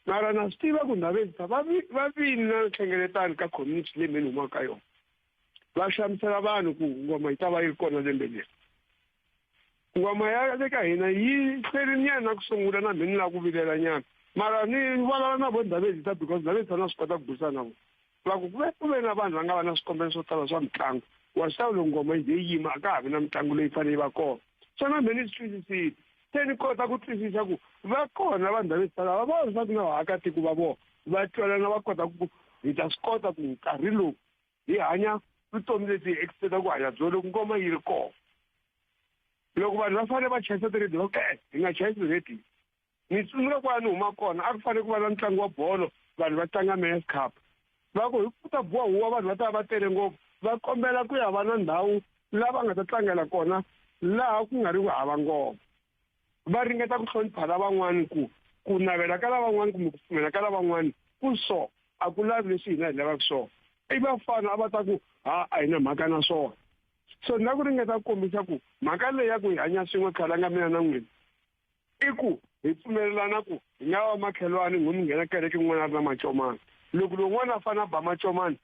mara na swi tiva ku ndhaveni va vini na nhlengeletani ka community leyi mi ni humaka ka yona va hlamusela vanhu ku ngoma yi ta va yi ri kona lembe leri ngoma ya le ka hina yi hlwelinyana ku sungula na mina la ku vilela nyana mara ni vulavula na vo ndhaveni ta because ndhaveni ta na swi kota ku burisana na vona va ku ku ve na vanhu va nga va na swikombelo swo tala swa mitlangu wa xawu loko ngoma yi ze yi yima a ka ha vi na mitlangu leyi fanele yi va kona so na mina ni swi twisisile se ni kota ku twisisa ku va kona vanhu ndhaveni ta lava va leswaku na vaakatiko va vona va twelana va kota ku hi ta swi kota ku nkarhi lowu hi hanya vutomi lebyi hi expecta ku hanya byo loko ngoma yi ri kona loko vanhu va fanele va chayisa tirediyo hi nga chayisi tirediyo ni tsundzuka kwala ni huma kona a ku fanele ku va na ntlangu wa bolo vanhu va tlanga Men's Cup va ku hi ku ta boha huwa vanhu va ta va tele ngopfu va kombela ku ya va na ndhawu lava nga ta tlangela kona laha ku nga ri ku hava ngoma va ringeta ku hlonipha lavan'wani ku navela ka lavan'wani kumbe ku pfumela ka lavan'wani ku so a ku lavi leswi hina hi lavaka swona i vafana a va ta ku a hi na mhaka na swona so ni nga ku ringeta ku kombisa ku mhaka leyi ya ku hi hanya swin'we Khalanga mina na n'wina i ku hi pfumelelana ku hi nga va makhelwani n'wi nghena kereke n'wana a ri na mancomani loko lowun'wana a fana a ba mancomani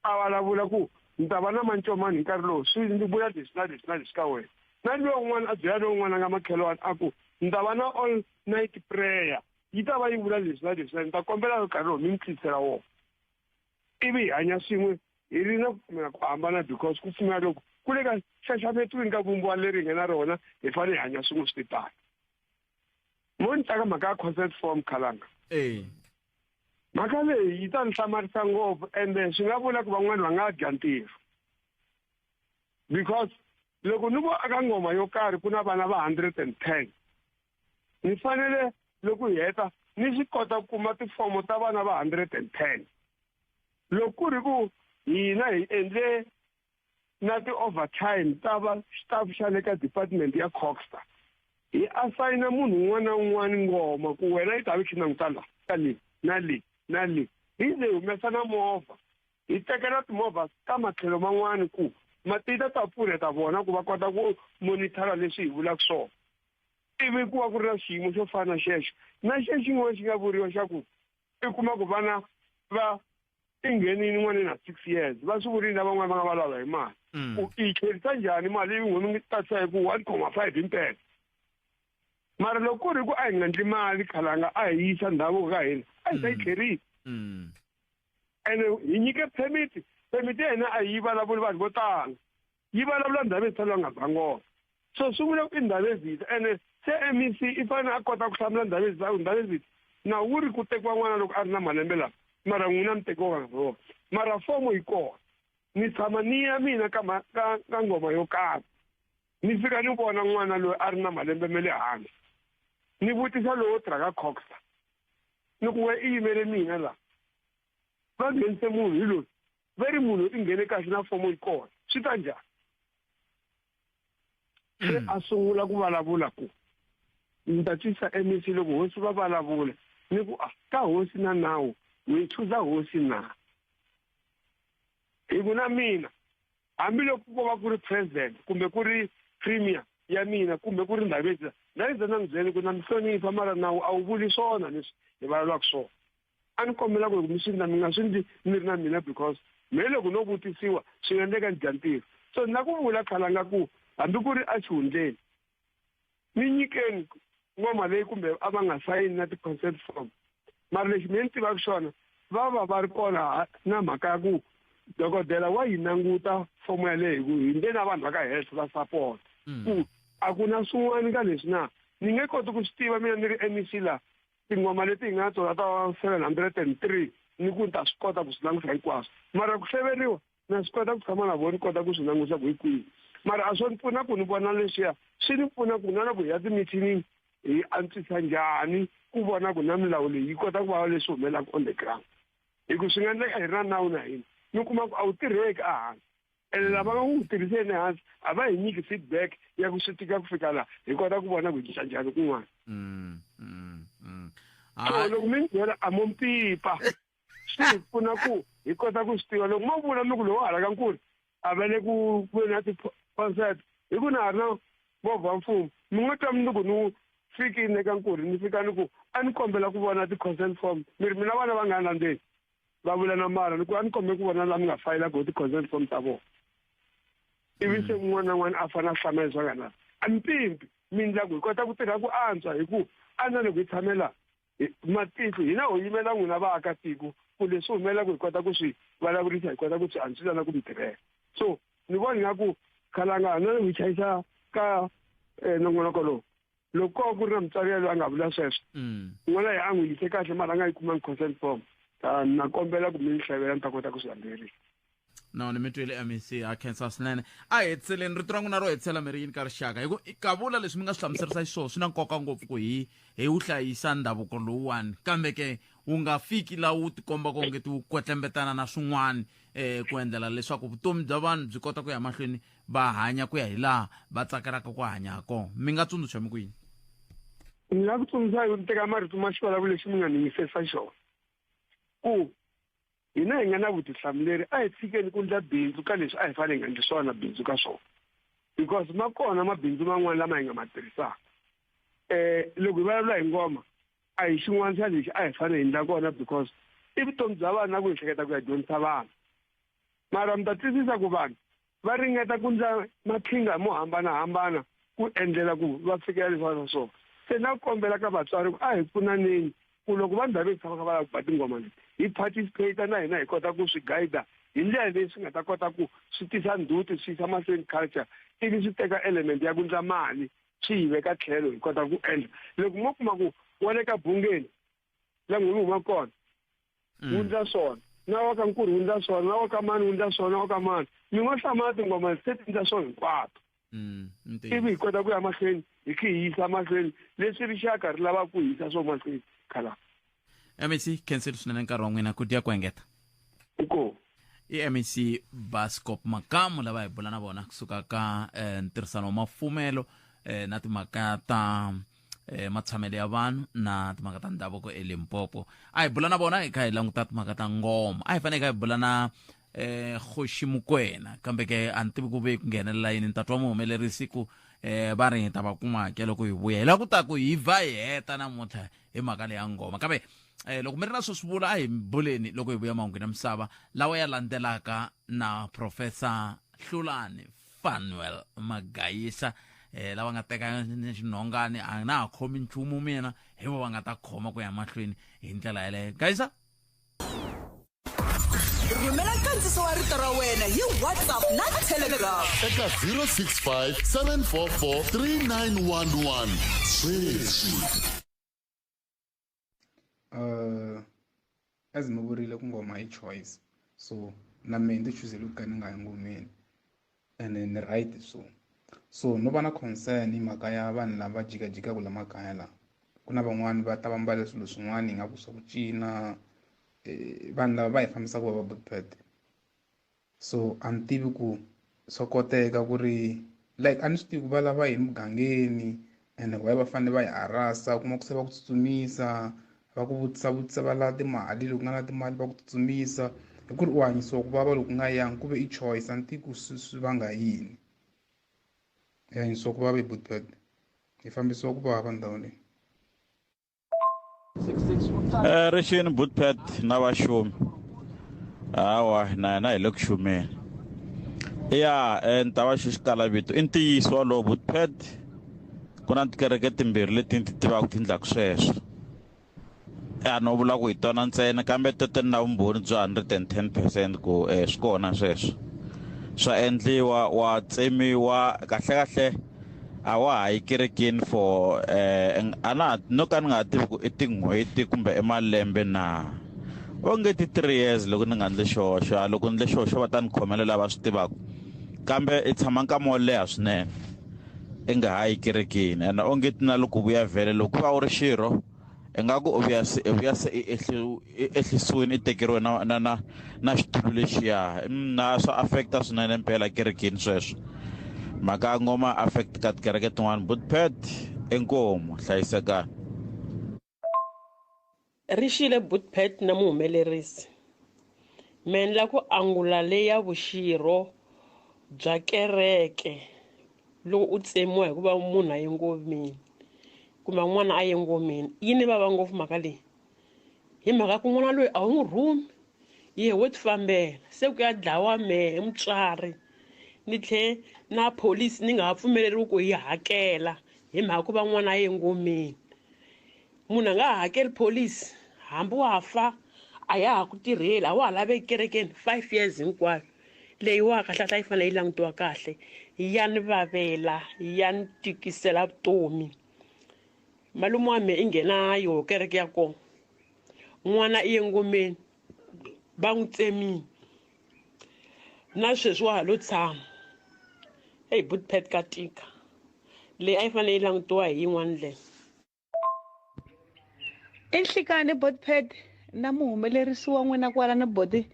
a vulavula ku ni ta va na mancomani hi nkarhi lowu swi ndzi vula leswi na leswi na leswi ka wena na lowun'wana a byela lowun'wana a nga makhelwani a ku ni ta va na all night prayer yi ta va yi vula leswi na leswi ni ta kombela nkarhi lowu mi ni tlisela wona ivi hi hanya swin'we hi ri na ku pfumela ku hambana because ku pfumela loko ku le ka xaxametweni ka vumbiwa leri hi nga na rona hi fanele hi hanya swin'we swi titala mo ni tlanga mhaka ya consent form Khalanga mhaka leyi yi ta ni hlamarisa ngopfu ende swi nga vula ku van'wani va nga dya ntirho because loko ni vo aka ngoma yo karhi ku na vana va 110 ni fanele loko hi heta ni swi kota ku kuma tifomo ta vana va 110 loko ku ri ku hina hi endle na ti-overtime ta va staff xa le ka department ya Coxstar hi asayina munhu un'wana na un'wana ngoma ku wena yi ta vi xinanguta la ka leyi na leyi na leyi hi ze humesa na movha hi tekela timovha ka matlhelo man'wani ku matita ta pfuneta vona ku va kota ku monitora leswi hi vulaka swona ivi ku va ku ri na xiyimo xo fana xexo na xexin'wana xi nga vuriwa xa ku i kuma ku vana va inghenini n'wana na 6 years va swi vurile na van'wana va nga valava hi mali ku i tlherisa njhani mali leyi n'wini mi tatisa hi ku 1.5 hi mpela mara loko ku ri ku a hi nga ndli mali Khalanga a hi yisa ndhavuko ka hina a hi ta yi tlherisa ene hi nyike permit ya hina a hi yi vulavuli vanhu vo tala yi vulavula ndhavuko tala nga bangona so swi vula ku i ndhavezita ene se MEC i fanele a kota ku hlamula ndhavezita na wu ri ku tekiwa n'wana loko a ri na malembe lawa mara n'wina mi tekiwa nga rona mara fomo yi kona ni tshama ni ya mina ka ngoma yo karhi ni fika ni vona n'wana loyi a ri na malembe me le hansi ni vutisa lowo tirha ka Coxstar ni ku we i yimele mina laha va nghenise munhu hi loyi va ri munhu i nghene kahle na fomo yi kona swi ta njhani se a sungula ku vulavula ku ni ta twisa MEC loko hosi va vulavula ni ku ka hosi na nawu ni chuza hosi na hi ku na mina hambiloko ko va ku ri president kumbe ku ri premier ya mina kumbe ku ri ndhavezisa na ni byele ku na mi hlonipha mara nawu a wu vuli swona leswi hi vulavulaka swona a ni kombela ku loko mi swi mi nga swi ndli ni ri na mina because me loko no vutisiwa swi nga endleka ni dya ntirho so ni na ku vula Khalanga ku hambi ku ri a xihundleni ni nyikeni ngoma leyi kumbe a va nga sayini na ti-consent form mara lexi mi ni tivaka xona va ri kona na mhaka ya ku dokodela wa yi languta fomo yaleyo hi nge na vanhu va ka health va support ku a ku na swin'wana ka leswi na ni nge koti ku swi tiva mina ni ri MEC laha tingoma leti hi nga tona ta 703 ni ku ni ta swi kota ku swi langusa hinkwaswo mara ku hleveriwa na swi kota ku tshama na vona ni kota ku swi langusa ku hi kwihi mara a swo ni pfuna ku ni vona leswiya swi ni pfuna ku na ku hi ya timithinini hi antswisa njhani ku vona ku na milawu leyi yi kota ku va leswi humelaka on the ground hi ku swi nga endleka hi ri na nawu na hina ni kuma ku a wu tirheki ehansi ene lava nga n'wi tirhiseni ehansi a va hi nyiki feedback ya ku swi tika ku fika laha hi kota ku vona ku hi cinca njhani kun'wana so loko mi ni byela a mo mpipa swi hi pfuna ku hi kota ku swi tiva loko mo vula mi ku lowu hala ka nkulu a va le ku veni na ti-concert hi ku na ha ri na movha mfumo mi nga twa mi ni ku ni fikini eka nkulu ni fika ni ku a ni kombela ku vona ti-consent form mi ri mina vana va nga landzeni va vula na mara ni ku a ni kombela ku vona laha mi nga fayilaka ti-consent form ta vona ivi se un'wana na un'wana a fanele a hlamela leswaku na a mpimpi mi endla ku hi kota ku tirha ku antswa hi ku a na loko hi tshamela matihlo hina ho yimela n'wina vaakatiko ku leswi humelaka hi kota ku swi vulavurisa hi kota ku swi antswisa na ku mi tirhela so ni vona ingaku khalanga na hi chayisa ka nongonoko lowu loko ko ku ri na mutswari yaloyi a nga vula sweswo n'wana hi a n'wi yise kahle mara a nga yi kumangi consent form na kombela ku mi ni hlavela ni ta kota ku swi landzelerisa no ni mi twile MEC a khensa swinene a hetseleni rito ra n'wina ro hetsela mi ri yini ka rixaka hi ku ka vula leswi mi nga swi hlamuserisa xiswona swi na nkoka ngopfu ku hi wu hlayisa ndhavuko lowuwani kambe ke wu nga fiki laha wu tikomba ku ngeti wu kwetlembetana na swin'wana ku endlela leswaku vutomi bya vanhu byi kota ku ya mahlweni va hanya ku ya hi laha va tsakelaka ku hanya kona mi nga tsundzuxa mi ku yini ni nga ku tsundzuxa hi ku teka marito ma xivulavula lexi mi nga ni yingisesa xona ku hina hi nga na vutihlamuleri a hi tshikeni ku endla bindzu ka leswi a hi fanele hi nga endli swona bindzu ka swona because ma kona mabindzu man'wana lama hi nga ma tirhisaka loko hi vulavula hi ngoma a hi xin'wana xa lexi a hi fanele hi endla kona because i vutomi bya vanhu na ku hi hleketa ku ya dyondzisa vanhu mara mi ta twisisa ku vanhu va ringeta ku ndla maqhinga mo hambanahambana ku endlela ku va fikela leswi swona se na kombela ka vatswari ku a hi pfunaneni ku loko vanhu va ve tshama kha va lava ku ba tingoma leti hi participate na hina hi kota ku swi guida hi ndlela leyi swi nga ta kota ku swi tisa ndzhuti swi yisa mahlweni culture ivi swi teka element ya ku ndla mali swi yi veka tlhelo hi kota ku endla loko mo kuma ku wa le ka bungeni la n'wini huma kona wu ndla swona na wa ka nkulu wu ndla swona na wa ka mani wu ndla swona wa ka mani mi ngo hlamala tingoma se ti ndla swona hinkwato ivi hi kota ku ya mahlweni hi khi hi yisa mahlweni leswi rixaka ri lava ku yisa swo mahlweni khala MEC khenseli swinene nkarhi wa n'wina ku tiya ku engeta i MEC Bascop Makamu lava hi bula na vona kusuka ka ntirhisano wa mafumelo na timhaka ta matshamelo ya vanhu na timhaka ta ndhavuko eLimpopo a hi bula na vona hi kha hi languta timhaka ta ngoma a hi fanele hi bula na Kgoshi Mokoena kambe ke a ni tivi ku ve ku nghenelela yini ni ta twa muhumelerisi ku va ri hi ta va kumake loko hi vuya hi la ku ta ku hi va hi heta namuntlha hi mhaka leya ngoma kambe loko mi ri na swo swi vula a hi buleni loko hi vuya mahungwini ya misava lawa ya landzelaka na Professor Hlulani Fanuel Magayisa lava nga teka xinhongani a na ha khomi nchumu mina hi vo va nga ta khoma ku ya mahlweni hi ndlela yaleyo Gayisa rhumela nkandziso wa rito ra wena hi WhatsApp na Telegram eka 065 744 3911 sweswi as mi vurile ku ngoma hi choice so na mina ndi chuzele ku ka ni nga yi ngomeni ene ni right so no va na concern hi mhaka ya vanhu lava jikajikaku la makaya la ku na van'wani va ta va mbale swilo swin'wana hi nga ku swa ku cina vanhu lava va hi fambisaka va Bootpad so a ni tivi ku swa koteka ku ri like a ni swi tivi ku va lava hi mugangeni ene why va fanele va hi harasa kuma ku se va ku tsutsumisa va ku vutisa va lava timali loko nga na timali va ku tsutsumisa hi ku ri u hanyisiwa ku vava loko nga yangi ku ve i choice a ni tivi ku swi vanga yini hi hanyisiwa ku vava hi Bootpad hi fambisiwa ku vava ndhawu leyi rixini Bootpad na vaxumi hawa na hi le ku xumeni ya ni ta va xi xitala vito i ntiyiso walowo Bootpad ku na tikereke timbirhi leti ni ti tivaka ti endlaka sweswo no vula ku hi tona ntsena kambe tete na vumbhoni byo 110% ku swi kona sweswo swa endliwa wa tsemiwa kahle a wa ha yi kerekeni for no ka ni nga tivi ku i tin'hweti kumbe malembe na onge ti 3 years loko ni nga ndle xoxa loko ni ndle xoxa va ta ni khomela lava swi tivaka kambe i tshama nkama wo leha swinene i nga ha yi kerekeni ene onge ti na loko vuya vhele loko va u ri xirho ingaku u vuya se ehlisiwini i tekeriwe na xitulu lexiya na swa affecta swinene mpela kerekeni sweswo maka ngoma affect ka tikereke tin'wana but pet enkomo hlayiseka rixile Bootpet na muhumelerisi menla ku angula leya vuxirho bya kereke loko u tsemiwa hikuva munhu a ye ngomeni kumbe n'wana a ye ngomeni yini vava ngopfu mhaka leyi hi mhaka ku n'wana loyi a wu n'wi rhumi ye wo tifambela se ku ya dlawa mehe mutswari ni tlhe na polisi ni nga ha pfumeleriwi ku yi hakela hi mhaka ku va n'wana a ye ngomeni munhu a nga ha hakeli polisi hambi wa fa a ya ha ku tirheli a wa ha laveki kerekeni 5 years hinkwayo leyi wa kahle yi fanele yi langutiwa kahle ya ni vavela ya ni tikisela vutomi malume wa me i nghena yo kereke ya kona n'wana i ye ngomeni va n'wi tsemini na sweswi wa ha lo tshama Bootpet ka tika leyi a yi fanele yi langutiwa hi yin'wana ndlela Enhlikani Bootpet na muhumelerisi wa n'wina kwala na bodi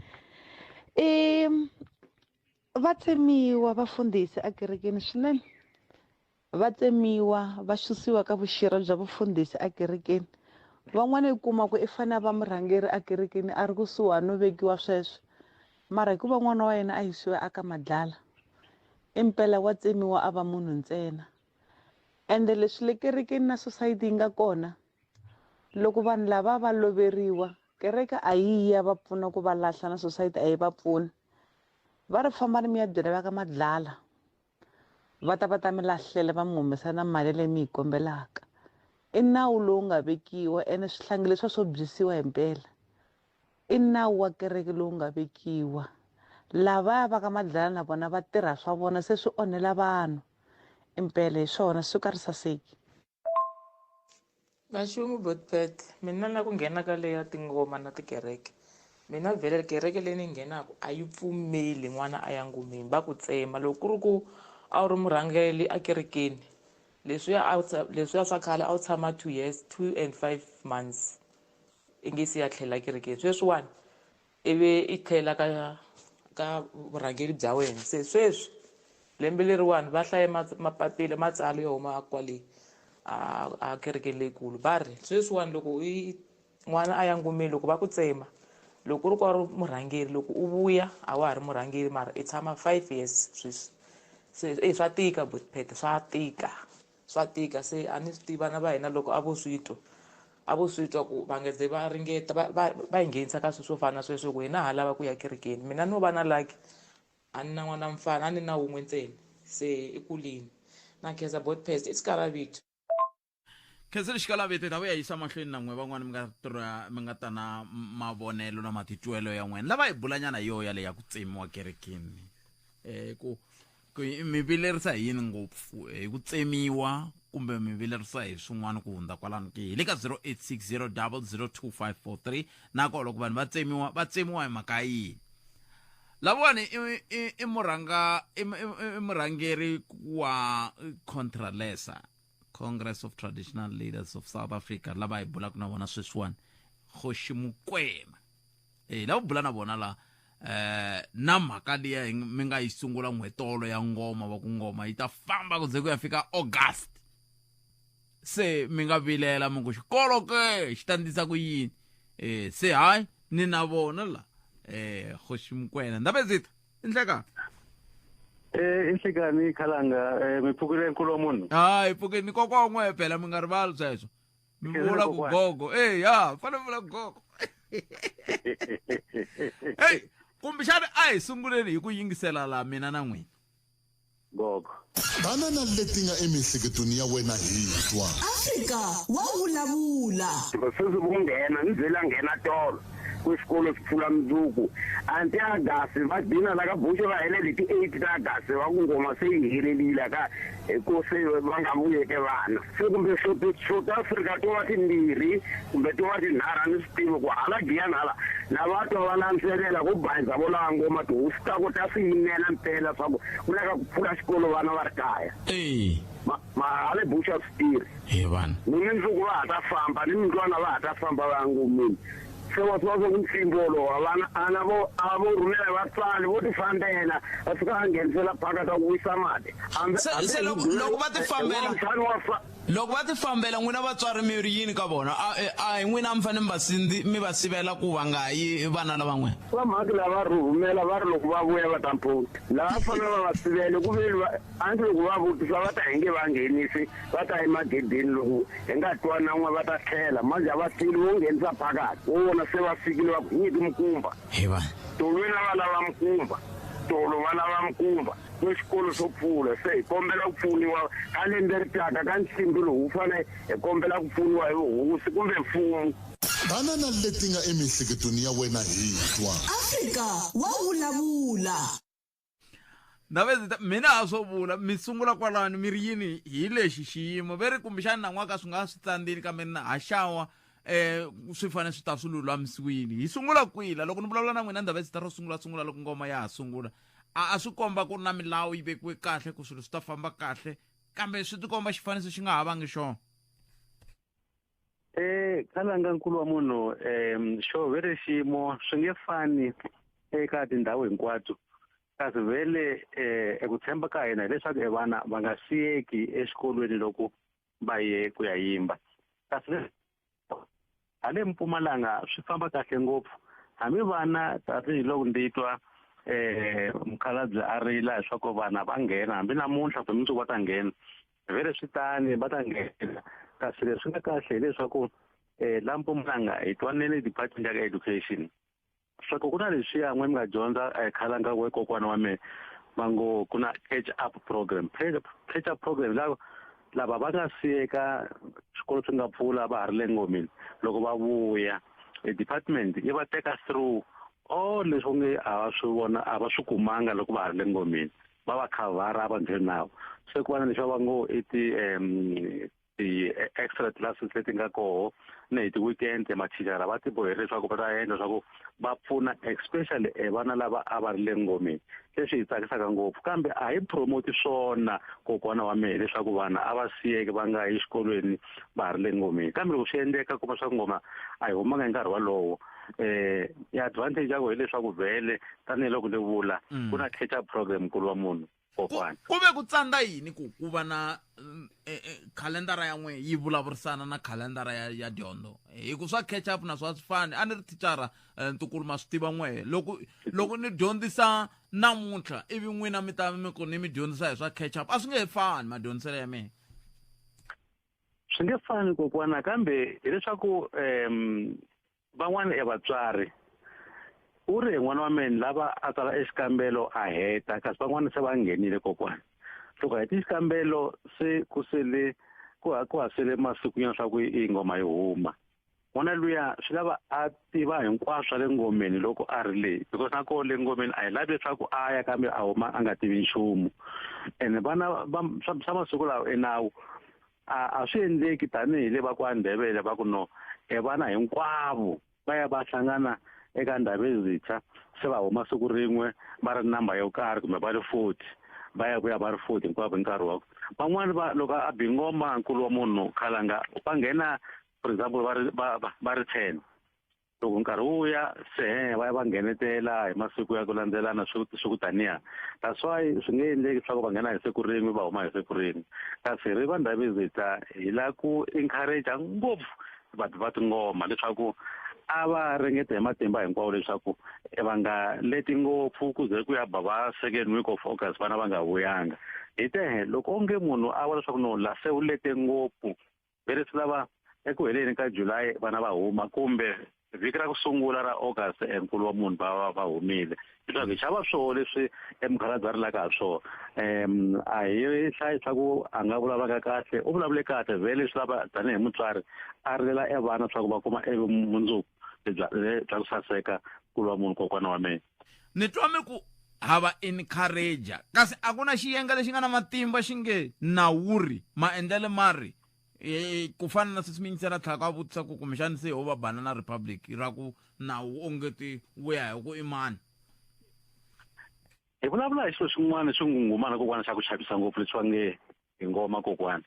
va tsemiwa vafundhisi a kerekeni swinene va tsemiwa va susiwa ka vuxirho bya vufundhisi a kerekeni van'wana i kuma ku i fanele va murhangeri a kerekeni a ri kusuhani no vekiwa sweswo mara hikuva n'wana wa yena a yisiwa aka madlala impela wa tsemiwa a va munhu ntsena ende leswi le kerekeni na society yi nga kona loko vanhu lava va loveriwa kereke a yi ya va pfuna ku va lahla na society a yi va pfuni va ri famba ni mi ya byela va ka madlala va ta mi lahlela va mi humesa na mali leyi mi yi kombelaka i nawu lowu nga vekiwa ene swihlangi leswi swo byisiwa hi mpela i nawu wa kereke lowu nga vekiwa lava va ka madlala na vona va tirha swa vona se swi onhela vanhu impela hi swona swi ka ri saseki Vashumu Bootpet mina na ku nghena ka leya tingoma na tikereke mina vhele kereke leyi ni nghenaka a yi pfumeli n'wana a ya ngomeni va ku tsema loko ku ri ku a wu ri murhangeli a kerekeni leswiya swa khale a wu tshama 2 years 2 and 5 months i nge se ya tlhela kerekeni sweswiwani ivi i tlhela ka vurhangeri bya wena se sweswi lembe leriwani va hlaye mapapila matsalwa yo huma kwale a kerekeni leyikulu va ri sweswiwani loko n'wana a ya ngomeni loko va ku tsema loko ku ri ku a ri murhangeri loko u vuya a wa ha ri murhangeri mara i tshama 5 years sweswi se swa tika Bootpet swa tika se a ni swi tiva na va hina loko a vo switwa ku va nga ze va ringeta va yi nghenisa ka swilo swo fana na sweswo ku hina ha lava ku ya kerekeni mina no va na lucky a ni na n'wana mfana a ni na wun'we ntsena se i kulini na khensa Bootpet i Sikalavito khensa Xikalavito ta vuya yisa mahlweni na n'we van'wana mi nga ta na mavonelo na matitwelo ya n'wena lava hi bulanyana yo ya leyi ya ku tsemiwa kerekeni ku mi vilerisa hi yini ngopfu hi ku tsemiwa kumbe mi vilerisa hi swin'wana ku hundza kwalano ke hi le ka 0860002543 nako loko vanhu va tsemiwa hi mhaka yini lavawani i murhangeri wa Contralesa Congress of Traditional Leaders of South Africa lava hi bulaka na vona sweswiwani Kgoshi Mokoena lava bula na vona la na mhaka liya mi nga yi sungula n'hwetolo ya ngoma va ku ngoma yi ta famba ku ze ku ya fika August se mi nga vilela mi ku xikolo ke xi ta ndlisa ku yini se hayi ni na vona la Kgoshi Mokoena ndabezita inhlekani inhlekani khalanga mi phukile nkulu munhu hayi phukeni kokon'we phela mi nga rivali sweswo mi vula ku gogo ya fane vula gogo hey kumbexani a hi sunguleni hi ku yingisela la mina na n'wina gogo banana leti nga emihleketweni ya wena hi twa Afrika wa vulavula sesibungena nizela ngena tolo kwisikolo sipfula mzuku anti agasi va dina la ka bushe va hele leti 8 ta agasi va ku ngoma se yi helelile ka ko se va nga vuyeke vana se kumbe South Africa to va timbirhi kumbe to va tinharha ni switivo ku hala Giyani hala lava to va landzelela ku bayisa vola ngoma to swi ta kota swiyimela mpela swa ku leka ku pfula xikolo vana va ri kaya ma hale bushe switirhi vana ni mundzuku va ha ta famba ni mindlwana va ha ta famba va ngomeni se wa swa ku simbolo vana ana vo rhumela vatswari vo tifambela va fika a nghenisela phaka ta ku wisa mati se loko va tifambela loko va tifambela n'wina vatswari mi ri yini ka vona a hi n'wina mi fanele mi va sivela ku va nga yi vana lavan'wana va mhaki lava rhumela va ri loko va vuya va ta mpfuta lava fanele va va sivele ku veni anti loko va vutisa va ta hi nge va nghenisi va ta emagedeni loko hi nga twanan'we va ta tlhela manje a va tili wo nghenisa phakati wo vona se va fikile va ku nyiki mukumba tolwini va lava mukumba tolo va lava mukumba kwexikolo swo pfula se hi kombela ku pfuniwa ka lembe ri taka ka nsimbi lowu wu fanele hi kombela ku pfuniwa hi vuhosi kumbe mfumo banana leti nga emihleketweni ya wena hi twa Afrika wa vulavula Ndavezi mina a swo vula mi sungula kwalani mi ri yini hi lexi xiyimo ve ri kumbexani nan'waka swi nga swi tsandzeni kambe na ha xawa swi fanele swi ta swi lulamisiwini hi sungula kwila loko ni vulavula na n'wina Ndavezi ta ro sungula loko ngoma ya ha sungula a swi komba ku ri na milawu yi vekiwe kahle ku swilo swi ta famba kahle kambe swi ti komba xifaniso xi nga ha vangi xona kalanga nkulu wa munhu xo ve ri xiyimo swi nge fani eka tindhawu hinkwato kasi vele eku tshemba ka hina hileswaku vana va nga siyeki exikolweni loko va ye ku ya yimba kasi hale Mpumalanga swi famba kahle ngopfu hambi vana tanihiloko ndi twa mukhalabye a rila leswaku vana va nghena hambi namuntlha kumbe mundzuku va ta nghena vele swi tani va ta nghena kasi leswi nga kahle hileswaku la Mpumalanga hi twanele department ya education swaku ku na leswiya n'we mi nga dyondza khalanga we kokwana wa mina va ngo ku na catch up program lava va nga siyeka swikolo swi nga pfula va ha ri le ngomeni loko va vuya department yi va teka through all leswi nge a va swi vona a va swi kumanga loko va ha ri le ngomeni va va khavara a va ngheni nawu se ku va na leswi va ngo ti-extra classes leti nga koho na hi ti-weekend mathicara va tiboheri leswaku va ta endla leswaku va pfuna especially vana lava a va ri le ngomeni leswi hi tsakisaka ngopfu kambe a hi promote swona kokwana wa mina leswaku vana a va siyeke va nga yi xikolweni va ha ri le ngomeni kambe loko swi endleka kuma swa ku ngoma a hi humanga hi nkarhi walowo ya advantage ya ko hileswaku vhele tanihiloko ni vula ku na catch up program nkulu wa munhu kokwana ku ve ku tsandza yini ku va na khalendara ya n'we yi vulavurisana na khalendara ya dyondzo hi ku swa catch up na swa swi fani a ni ri thicara ntukulu ma swi tiva n'we loko ni dyondzisa namuntlha ivi n'wina mi ta mi ku ni mi dyondzisa hi swa catch up a swi nge fani madyondziselo ya mina swi nge fani kokwana kambe hileswaku van'wana vatswari u ri n'wana wa mina lava a tsala exikambelo a heta kasi van'wana se va nghenile kokwana loko a heti xikambelo se ku ha sele masikunyana swa ku i ngoma yi huma n'wana luya swi lava a tiva hinkwaswo swa le ngomeni loko a ri le because na koho le ngomeni a hi lavi leswaku a ya kambe a huma a nga tivi nchumu ene vana swa masiku lawa enawu a swi endleki tanihi le va ku Ndebele va ku no vana hinkwavo va ya va hlangana eka ndhawu ezintshwa se va huma siku rin'we va ri namba yo karhi kumbe va ri 40 va ya vuya va ri 40 hinkwavo hi nkarhi wa van'wani loko a bingoma nkulu wa munhu khalanga va nghena for example va ri 10 loko nkarhi wu ya se va ya va nghenetela hi masiku ya ku landzelana swi ku taniya that's why swi nge endleki leswaku va nghena hi siku rin'we va huma hi siku rin'we kasi ri va ndhawu ezintshwa hi la ku encourage ngopfu vanhu va tingoma leswaku a va ringeta hi matimba hinkwawo leswaku va nga leti ngopfu ku ze ku ya ba va second week of August vana va nga vuyanga hi te loko onge munhu a vona leswaku no la se u lete ngopfu veri swi lava eku heleni ka July vana va huma kumbe vhiki ra ku sungula ra August enkulu wa munhu va humile leswaku hi xava swo leswi mukhalabye a rilaka ha swona a hi hlayisa ku a nga vulavulaka kahle u vulavule kahle vhele leswi lava tanihi mutswari a rilela vana swa ku va kuma mundzuku bya ku saseka nkulu wa munhu kokwana wa mina. Ni twa mi ku hava encourage kasi a ku na xiyenga lexi nga na matimba xi nge nawuri maendlele mari ku fana na sweswi minyisela tlhaka wa vutisa ku kumbexani se ho va Banana Republic ra ku nawu ongeti wu ya hi ku i mani. Hi vulavula hi swilo swin'wana swi ngungumana kokwana xa ku chavisa ngopfu leswi va nge hi ngoma kokwana.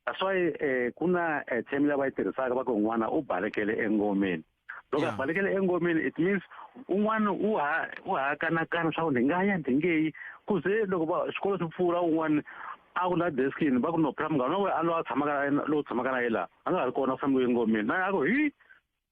That's why ku na term leyi va yi tirhisaka va ku n'wana u balekele engomeni. Loko a balekele engomeni it means un'wana u ha kanakana swa ku ni nga ya ndingeyi ku ze loko xikolo swi pfula un'wana a ku la deskini va ku no phela munghana wa wena lowu tshamaka na yena a nga ha ri kona ku fambiwe engomeni na a ku hi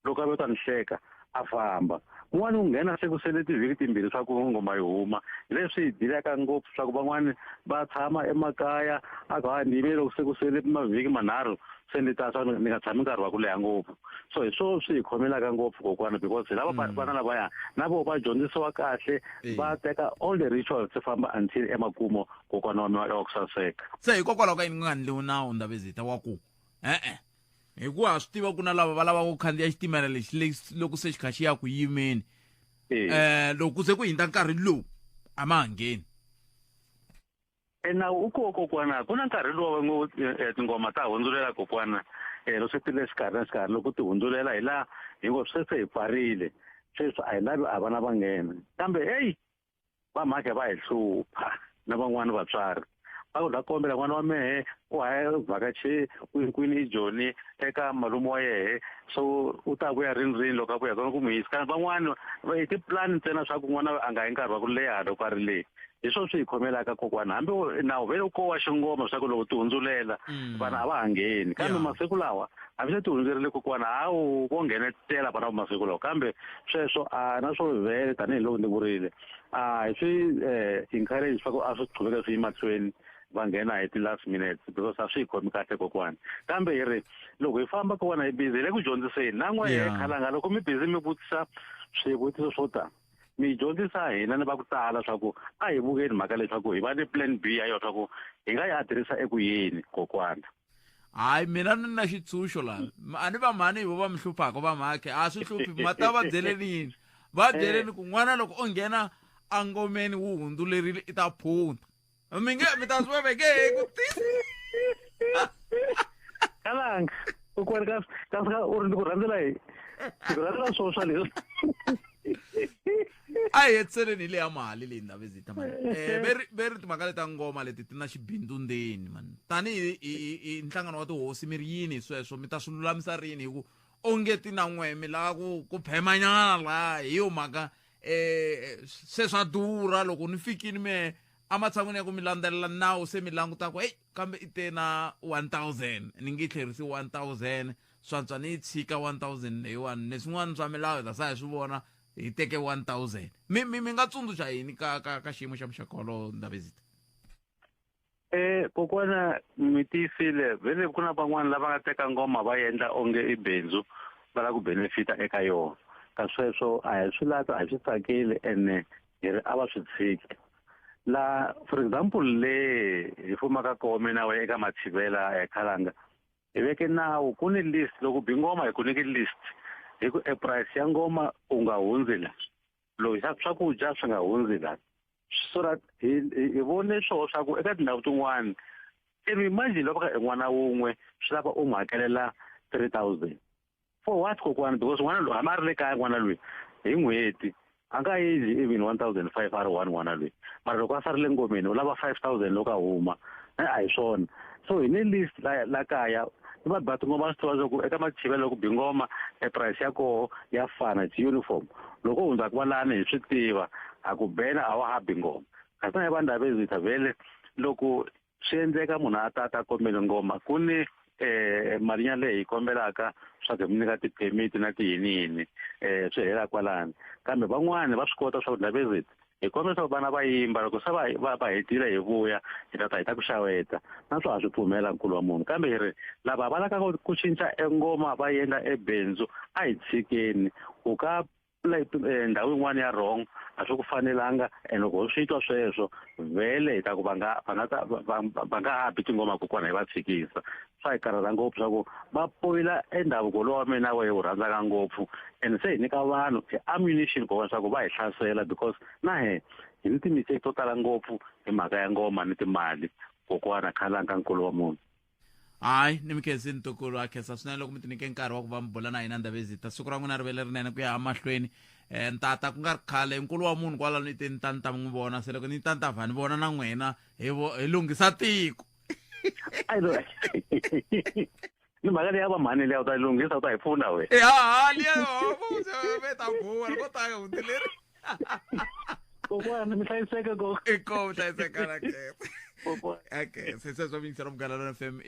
loko a ve ta ni hleka a famba un'wana u nghena se ku sele tivhiki timbirhi swa ku ngoma yi huma leswi hi dilaka ngopfu swa ku van'wani va tshama emakaya a ku ni yimele loko se ku sele mavhiki manharhu se ni ta swa ni nga tshami nkarhi wa ku leha ngopfu so hi swo swi hi khomelaka ngopfu kokwana because lava vana lavaya na vo va dyondzisiwa kahle va teka all the rituals to famba until emakumo kokwana wa mina wa ku saseka. Se hikokwalaho ka yini nga endliwi nawu Ndabezitha wa ku hikuva swi tiva ku na lava va lava ku khandziya xitimela lexi loko se xi kha xi ya ku yimeni loko se ku hindza nkarhi lowu a ma ha ngheni. Nawu u koho kokwana ku na nkarhi lowu tingoma ta hundzulela kokwana loko swi tile xikarhi na xikarhi loko ti hundzulela hi laha hi ngo sweswi hi pfarile sweswi a hi lavi a vana va nghena kambe heyi va mhaka va hi hlupha na van'wani vatswari va ku la kombela n'wana wa mehe u haya vhakache kwini ijoni eka malume wa yehe so u ta vuya rindzini loko a vuya kona ku n'wi yisa kambe van'wani hi tipulani ntsena swa ku n'wana a nga hi nkarhi wa ku leha loko a ri leyi hi swona swi hi khomelaka kokwana hambi nawu vele ko wa xingoma swa ku loko ti hundzulela vana a va ha ngheni kambe masiku lawa hambi se ti hundzerile kokwana hawu vo nghenetela vana va masiku lawa kambe sweswo a na swo vhele tanihiloko ni vurile hi swi encourage swa ku a swi qhubeka swi yi mahlweni va nghena hi ti-last minutes because a swi hi khomi kahle kokwana kambe hi ri loko hi famba kokwana hi busy hi le ku dyondziseni na n'wehe khalanga loko mi busy mi vutisa swivutiso swo tani mi dyondzisa hina ni va ku tala swa ku a hi vukeni mhaka leswaku hi va ni plan B ya yona swa ku hi nga yi adirisa eku yini kokwana. Hayi mina ni na xitshunxo laha a ni va mhani hi vo va mi hluphaka va mhakhe a swi hluphi ma ta va byeleni yini va byeleni ku n'wana loko o nghena a ngomeni wu hundzulerile i ta phunta mi ta swi veke ku kalanga kokwana kasi u ri ni ku rhandzela hi ku rhandzela swo swa leswi a hi hetiseleni hi le ya mali leyi Ndabezitha mani veri timhaka leti ta ngoma leti ti na xibindzu ndzeni mani tanihi nhlangano wa tihosi mi ri yini sweswo mi ta swi lulamisa rini hi ku onge ti na n'we mi lava ku phemanyana laha hi yo mhaka se swa durha loko ni fikini mehe ematshan'wini ya ku mi landzelela nawu se mi languta ku kambe i te na 1000 ni nge tlherisi 1000 swantswa ni yi tshika 1000 leyiwani ni swin'wana swa milawu hi ta sa hi swi vona hi teke 1000 mi nga tsundzuxa yini ka xiyimo xa muxaka wolowo Ndabezitha? Kokwana mi tiyisile vele ku na van'wana lava nga teka ngoma va endla onge i bindzu va lava ku benefita eka yona ka sweswo a hi swi lata a hi swi tsakeli ene hi ri a va swi tshiki la for example le hi fumaka koho mina we eka Mathivela khalanga hi veke nawu ku ni list loko bingoma hi ku nyike list hi ku price ya ngoma u nga hundzi la loyi swakudya swi nga hundzi la so that hi vone swoho swa ku eka tindhawu tin'wana imagine loko ka n'wana wun'we swi lava u n'wi hakelela 3000 for what kokwana because n'wana loyi hambi a ri le kaya n'wana loyi hi n'hweti a nga yidli even 1500 a ri one n'wana loyi mara loko a sarile ngomeni u lava 5000 loko a huma a hi swona so hi ne list la kaya va ba tingoma swi tiva leswaku eka Mathivela loko bingoma price ya koho ya fana ti uniform loko hundza ku valani hi swi tiva a ku bena a wa ha bingoma kasi na va Ndabezitha vele loko swi endleka munhu a ta kombela ngoma ku ni malinyana leyi hi kombelaka swa ku mi nyika ti-permit na tiyiniyini swi hela kwalani kambe van'wani va swi kota swa ku Ndabezitha hi kombisa ku vana va yimba loko se va hetile hi vuya hi ta ku xaweta na swo a swi pfumela nkulu wa munhu kambe hi ri lava va laka ku cinca engoma va endla ebendzu a hi tshikeni ku ka ndhawu yin'wana ya wrong a swi ku fanelanga and loko swi twa sweswo vele hi ta ku va nga habi tingoma ku kona hi va tshikisa swa hi karhala ngopfu swa ku va poyila endhavuko lowu wa mina we wu rhandzaka ngopfu and se hi nyika vanhu ammunition ku vona swa ku va hi hlasela because na hi ni timistake to tala ngopfu hi mhaka ya ngoma ni timali kokwana khalanga nkulu wa munhu hayi ni mikhensi ntukulu wa khensa swinene loko mi tinike nkarhi wa ku va mi bula na hina ndhawu ezita siku ra n'wina rivele rinene ku ya mahlweni ntata ku nga ri khale nkulu wa munhu kwala ni te ni ta n'wi vona se loko ni ta ni vona na n'wina hi lunghisa tiko ni mhaka leyi ya va mhani leyi u ta yi lunghisa u ta hi pfuna we ve ta buwa ko ta hundeleri kokwana mi hlayiseka ko hlayiseka na okay sesezwa vingisela Mgalelo FM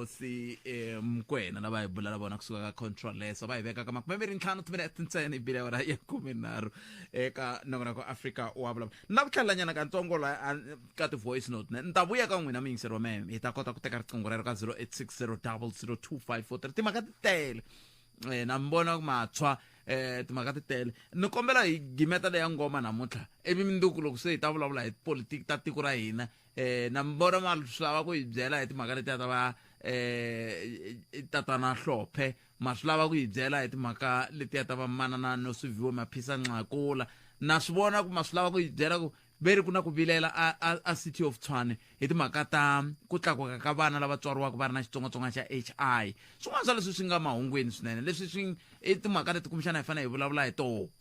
si mkwena lava hi bula na vona kusuka ka control leso va hi veka ka makumembiri ntlhanu timinete ntsena i bile ora ya 13 eka nongonoko Africa wa vulavula na ku tlhelanyana ka ntsongo la ka ti voice note ni ta vuya ka n'wina miyingiseri wa meme hi ta kota ku teka riqingho rero ka 0860002543 timhaka ti tele na mbona matshwa timhaka ti tele ni kombela hi gimeta leya ngoma namuntlha ivi minduku loko se hi ta vulavula hi politiki ta tiko ra hina na mbona ma swi lava ku hi byela hi timhaka leti ta va tatana Hlophe ma swi lava ku hi byela hi timhaka leti ta va manana no Siviwe Maphisa Nxakula na swi vona ku ma swi lava ku hi byela ku veri ku na ku vilela a City of Tshwane hi timhaka ta ku tlakuka ka vana lava tswariwaka va ri na xitsongwatsongwana xa HI swin'wana swa leswi swi nga mahungweni swinene leswi swi i timhaka leti kumbexana hi fanele hi vulavula hi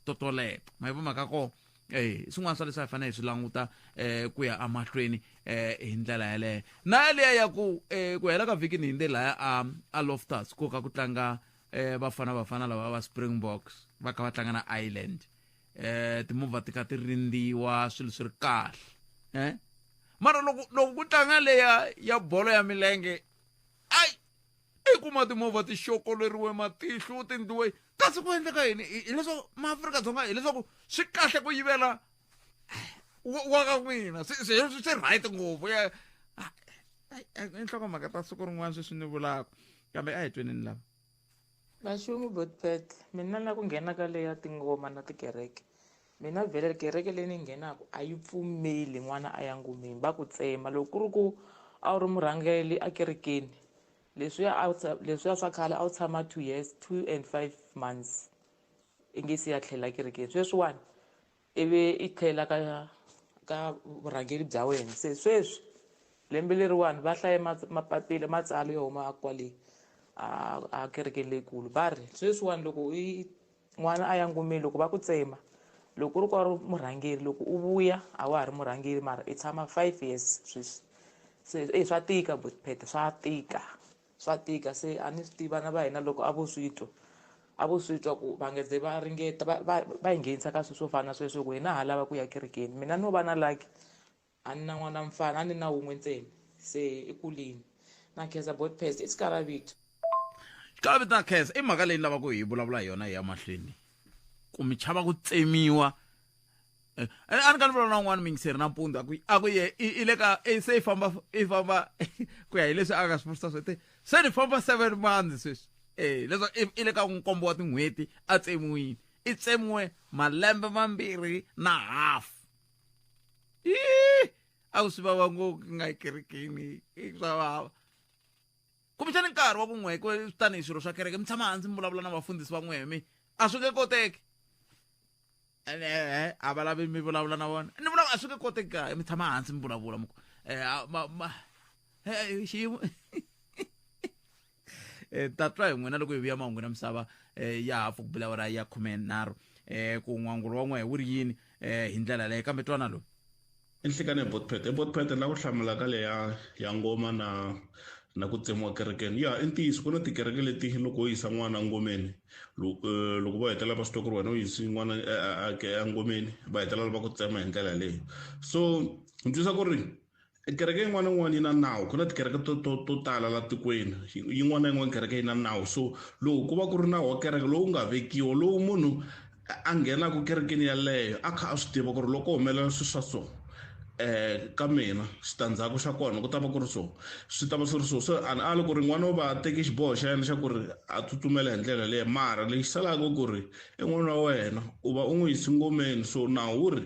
totoleto ma hi vumhaka ko swin'wana swa leswi hi fanele hi swi languta ku ya amahlweni hi ndlela yaleyo na yaleya ya ku hela ka vhiki ni hinde laya a Loftus ku ka ku tlanga bafana lava va Springboks va kha va tlanga na Island timovha ti kha ti rindiwa swilo swi ri kahle mara loko ku tlanga leya ya bolo ya milenge ai i kuma timovha ti xokoleriwe matihlo tindiwe kasi ku endleka yini hileswaku maAfrika-Dzonga hileswaku swi kahle ku yivela wa ka n'wina swi right ngopfu enhlokomhaka ta siku rin'wana sweswi ni vulaka kambe a hi twenini lava Maxumu Botpet mina na ku nghena ka leya tingoma na tikereke mina vhele kereke leyi ni nghenaka a yi pfumeli n'wana a ya ngomeni va ku tsema loko ku ri ku a wu ri murhangeli a kerekeni leswiya swa khale a wu tshama 2 years 2 and 5 months i nge si ya tlhela kerekeni sweswiwani ivi i tlhela ka vurhangeri bya wena se sweswi lembe leriwani va hlaye mapapila matsalwa yo huma kwale a kerekeni leyikulu va ri sweswiwani loko n'wana a ya ngomeni loko va ku tsema loko ku ri ku a ri murhangeri loko u vuya a wa ha ri murhangeri mara i tshama 5 years sweswi se swa tika Botpet swa tika se a ni swi tiva na va hina loko a vo switwa ku va ngeze va ringeta va hi nghenisa ka swilo swo fana na sweswo ku hina ha lava ku ya kerekeni mina no va na lucky a ni na n'wana mfana a ni na wun'we ntsena se i kulini na khensa Botpet i Sikaravito na khensa i mhaka leyi ni lava ku hi vulavula hi yona hi ya mahlweni ku mi chava ku tsemiwa a ni ka ni vulavula na n'wana mingiseri nampundzu a ku ye i le ka se i famba ku ya hi leswi a nga swi vutisa swete se ni famba 7 months sweswi leswaku i le ka nkombo wa tin'hweti a tsemiwile i tsemiwe malembe 2.5 a ku swi vava ngopfu ku nga kerekeni swa vava kumbexani nkarhi wa ku n'we tanihi swilo swa kereke mi tshama hansi mi vulavula na vafundhisi va n'wemi a swi nge koteki a va lavi mi vulavula na vona ni vula a swi nge koteki kaya mi tshama hansi mi vulavula xiyimo tatwa hi n'wina loko hi vuya mahungu na misava ya hafu ku bula ora ya 13 ku n'wangulo wa n'we wu ri yini hi ndlela leyo kambe twana lowu enhlekani Botpet la ku hlamula ka leya ya ngoma na ku tsemiwa kerekeni ya i ntiyiso ku na tikereke leti loko u yisa n'wana ngomeni loko va hetelela va swi twa ku ri wena u yisi n'wana a ngomeni va hetelela va ku tsema hi ndlela leyo so ni twisa ku ri kereke yin'wana na yin'wana yi na nawu ku na tikereke to tala la tikweni yin'wana na yin'wana kereke yi na nawu so loko ku va ku ri nawu wa kereke lowu nga vekiwa lowu munhu a nghena ku kerekeni yaleyo a kha a swi tiva ku ri loko humelela swa so ka mina xitandzhaku xa kona ku ta va ku ri so swi ta va swi ri so a loko ri n'wana u va a teki xiboho xa yena xa ku ri a tsutsumela hi ndlela leyi mara lexi salaka ku ri i n'wana wa wena u va u n'wi yisi ngomeni so nawu wu ri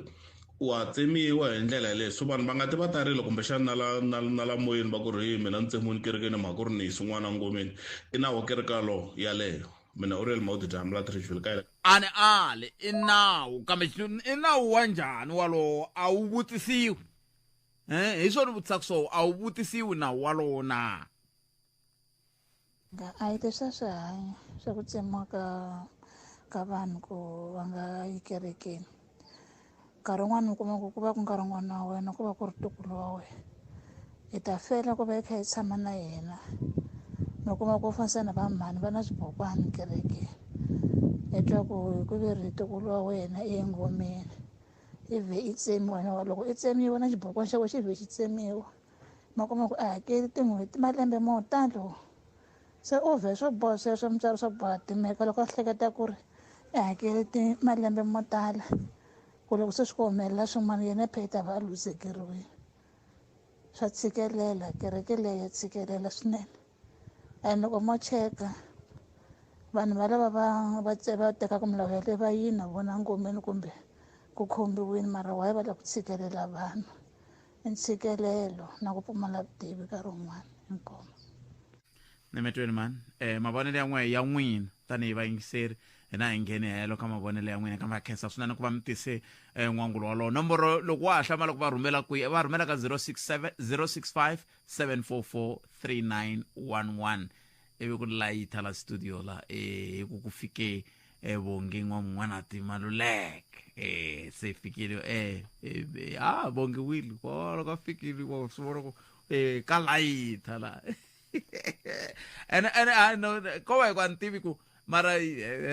wa tsemiwa hi ndlela yaleyo so vanhu va nga ti va tarile kumbexana na la moyeni va ku ri hi mina ni tsemiwini kerekeni mhaka ku ri ni yisi n'wana ngomeni i nawu kereka lowu yaleyo mina u ri le mawuti jamu la Trishville ka ane ale i nawu kambe i nawu wa njhani walowo a wu vutisiwi hi swona vutisaka so a wu vutisiwi nawu walowo na a hi leswa swihanyo swa ku tsemiwa ka vanhu ku va nga yi kerekeni nkarhi wun'wana u kuma ku va ku nga ri n'wana wa wena ku va ku ri tukulu wa wena hi ta fela ku va hi kha hi tshama na yena no kuma ku fasana va mhani va na swibokwana kerekeni hi twa ku ku ve ri tukulu wa wena engomeni ivi i tsemiwa na loko i tsemiwa na xibokwana xa wena xi ve xi tsemiwa ma kuma ku a hakeli tin'hweti malembe mo talo se u vhe swo boha sweswo mutswari swo boha timeka loko a hleketa ku ri i hakeli malembe mo tala ku loko se swi ku humelela swin'wana yena phe ta va a luzekeriwile swa tshikelela kereke leyi ya tshikelela swinene and loko mo cheka vanhu valava va tekaka milawu yaleyo va yina vona ngomeni kumbe ku khombiwini mara waye va la ku tshikelela vanhu i ntshikelelo na ku pfumala vutivi nkarhi wun'wana inkomo ni metweni mani mavonelo ya n'wina tanihi vayingiseri hina hi nghene helo ka mavonelo ya n'wina ka va khensa swinene ku va mi tise n'wangulo walowo nomboro loko wa ha hlamala ku va rhumela kwihi va rhumela ka 065 744 3911 ivi ku layitha la studio la hi ku fike bongi n'wana Maluleke se fikile bongi wili ka fikile ko swivona ku ka layitha la and I know ko va ku antivi ku mara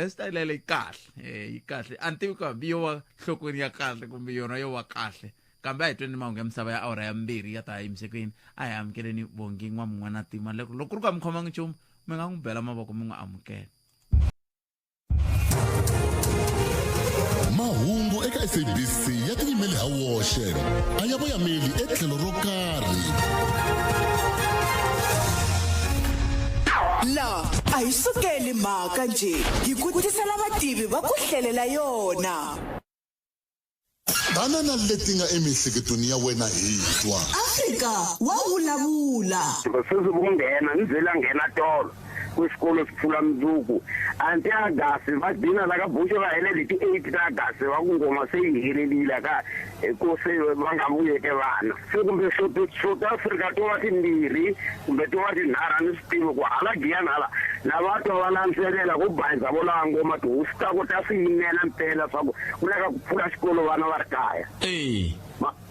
style le kahle kahle antivi ku biyo wa hlokweni ya kahle kumbe yona yo wa kahle kambe a hi tweni mahungu ya misava ya awara ya 2 ya ta yimisekweni a hi amukeleni bongi n'wana loko ri ka mi khomangi nchumu mi nga n'wi bela mavoko mi n'wi amukela mahungu eka SABC ya tiyimeli ha woxe a ya voyameli etlhelo ro karhi la a hi sukeli mhaka nje hi ku tisela vativi va ku hlelela yona banana leti nga emihleketweni ya wena hi twa Afrika wa vulavula sweswi vunghena ni byela nghena tolo kwisikolo sipfula mundzuku anti agasi va dina la ka bushe va helele ti-8 ta agasi va ku ngoma se yi helerile ka ku se va nga vuyeke vana se kumbe South Africa to va timbirhi kumbe to va tinharhu ni swi tivi ku hala giyani hala na va twa va landzelela ku bayiza volava ngoma tihosi ta ku ta swi yimela mpela swa ku ku leka ku pfula xikolo vana va ri kaya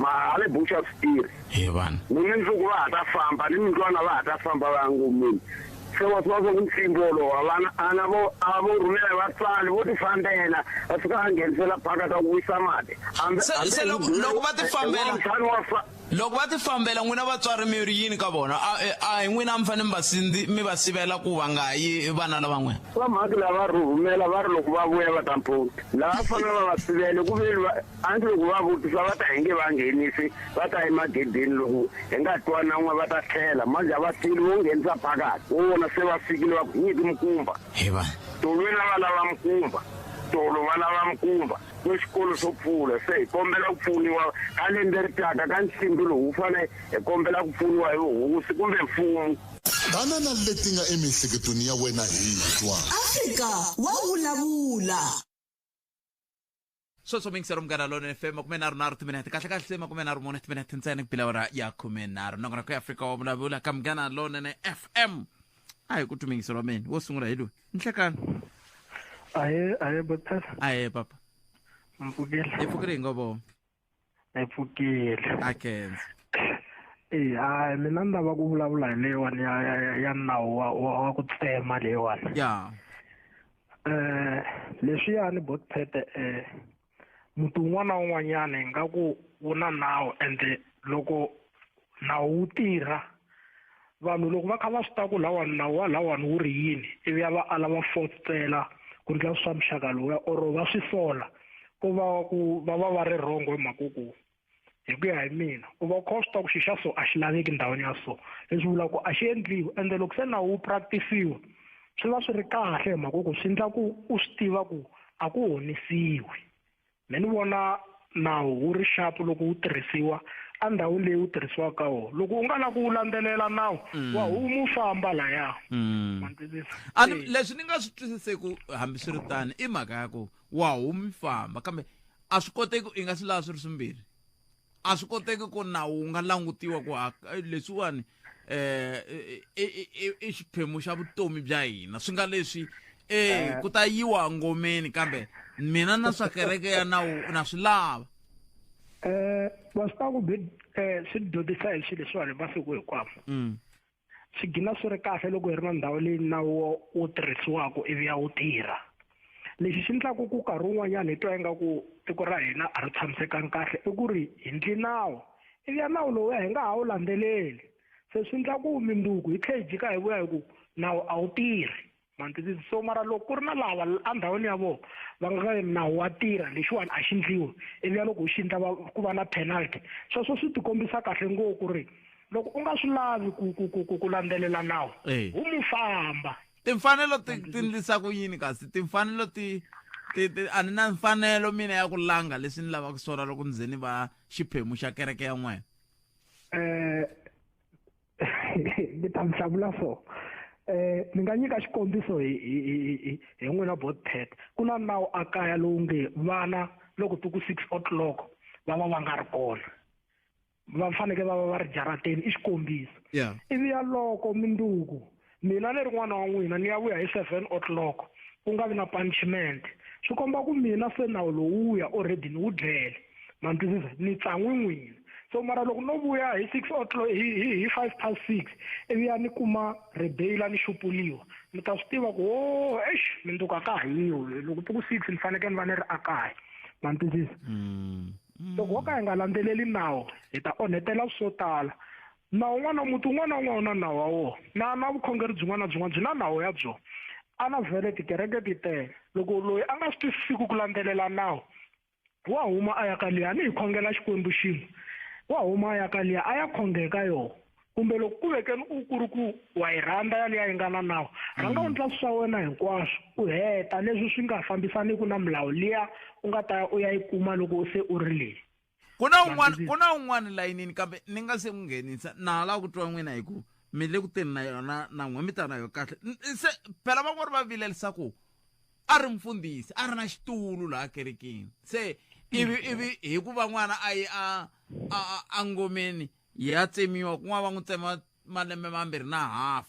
ma hale busha switirhi vana ni mindzuku va ha ta famba ni mindlwana va ha ta famba va ya ngomeni se wa swa ku msimbolo vana a vo rhumela vatswari vo tifambela va fika va nghenisela phaka ta ku wisa mati se loko va tifambela loko va tifambela n'wina vatswari mi ri yini ka vona a hi n'wina mi fanele mi va sivela ku va nga yi vana lavan'wena va mhaki lava rhumela va ri loko va vuya va ta mpfuta lava fanele va va sivele ku ve anti loko va vutisa va ta hi nge va nghenisi va ta emagedeni loko hi nga twana n'we va ta tlhela manje a va tili wo nghenisa phakati wo vona se va fikile va ku nyiki mukumba tolweni lava lava mukumba tolo va lava mukumba kwexikolo swo pfula se hi kombela ku pfuniwa ka lembe ri taka ka nsimbi lowu fane hi kombela ku pfuniwa hi hosi kumbe mfumo banana leti nga emihleketweni ya wena hi twa Afrika wa vulavula so mingisero mgana lona FM 13 timinete kahle se 13 timinete ntsena kupila ora ya 13 nakona ku Afrika wa vulavula ka mgana lona ne FM ayi ku tumingiselo meni wo sungula hi lo nhlekani aye bothela aye papa mpfukile ipfukile ngobo ipfukile akenza hayi mina ni lava ku vulavula hi leyiwani ya nawu wa ku tsema leyiwani ya leswiyani botpete muti wun'wana na wun'wanyana hi nga ku wu na nawu ende loko nawu wu tirha vanhu loko va kha va swi ta ku lawani nawu wa lawani wu ri yini ivi ya va ala va fositela ku ndla swa muxaka loya or va swi sola ku va ri wrong hi makuku hi ku ya hi mina u va costa ku xixa so a xi laveki ndhawini ya so leswi vula ku a xi endliwi ende loko se na wu practice-iwa swi va swi ri kahle hi makuku swi endla ku u swi tiva ku a ku honisiwi me ni vona nawu wu ri sharp loko wu tirhisiwa a ndhawu leyi wu tirhisiwaka wona loko u nga la ku wu landzelela nawu wa huma u famba laya leswi ni nga swi twisiseku hambi swi ri tani i mhaka ya ku wa huma famba kambe a swi koteki i nga swi laha swi ri swimbirhi a swi koteki ku nawu wu nga langutiwa ku leswiwani i xiphemu xa vutomi bya hina swi nga leswi ku ta yiwa ngomeni kambe mina na swa kereke ya nawu na swi lava va swi ta ku swi dyondzisa hi swilo leswiwani masiku hinkwawo swi gina swi ri kahle loko hi ri na ndhawu leyi nawu wu tirhisiwaka ivi ya wu tirha lexi xi endlaku ku nkarhi wun'wanyana hi twa ingaku tiko ra hina a ri tshamisekangi kahle i ku ri hi ndli nawu ivi ya nawu lowuya hi nga ha wu landzeleli se swi endla ku minduku hi tlhe hi jika hi vuya hi ku nawu a wu tirhi mantwisisi so mara loko ku ri na lava a ndhawini ya vona va nga nawu wa tirha lexiwani a xi ndliwi ivi ya loko u xi ndla ku va na penalty sweswo swi tikombisa kahle ngopfu ku ri loko u nga swi lavi ku landzelela nawu u mu famba timfanelo ti ndlisa ku yini kasi timfanelo a ni na mfanelo mina ya ku langa leswi ni lavaka swona loko ndzi ni va xiphemu xa kereke ya n'wena ni ta mi hlamula so ni nga nyika xikombiso hi n'wina Botpet ku na nawu a kaya lowu nge vana loko ti ku 6 o'clock va nga ri kona va fanekele va va va ri jarateni i xikombiso ivi ya loko minduku mina ni ri n'wana wa n'wina ni ya vuya hi 7 o'clock ku nga vi na punishment swi komba ku mina se nawu lowuya already ni wu dlele mantwisisa ni tsan'wi n'wina so mara loko no vuya hi 6 o'clock hi 5:06 ivi ya ni kuma rebeyila ni xupuliwa mi ta swi tiva ku minduku a ka ha yiwi loko ti ku 6 ni fanekele ni va ni ri akaya mantwisisa loko wo ka hi nga landzeleli nawu hi ta onhetela swo tala nawu wun'wana muti wun'wana na wun'wana u na nawu wa wona na vukhongeri byin'wana na byin'wana byi na nawu ya byona a na vhele tikereke ti tele loko loyi a nga swi twisisiku ku landzelela nawu wa huma a ya ka liya a ni hi khongela xikwembu xin'we wa huma a ya ka liya a ya khongeka yona kumbe loko ku vekeni ku ri ku wa yi rhandza yaliya yi nga na nawu rhanga u ndla swa wena hinkwaswo u heta leswi swi nga fambisaniku na milawu liya u nga ta u ya yi kuma loko se u ri leyi ku na un'wana layinini kambe ni nga se n'wi nghenisa na lava ku twa n'wina hi ku mi le ku teni na yona na n'we mi ta na yo kahle se phela van'wana va vilelisa ku a ri mfundhisi a ri na xitulu laha kerekeni se ivi hi ku van'wana a yi a ngomeni ya tsemiwa kun'wana va n'wi tsema malembe 2.5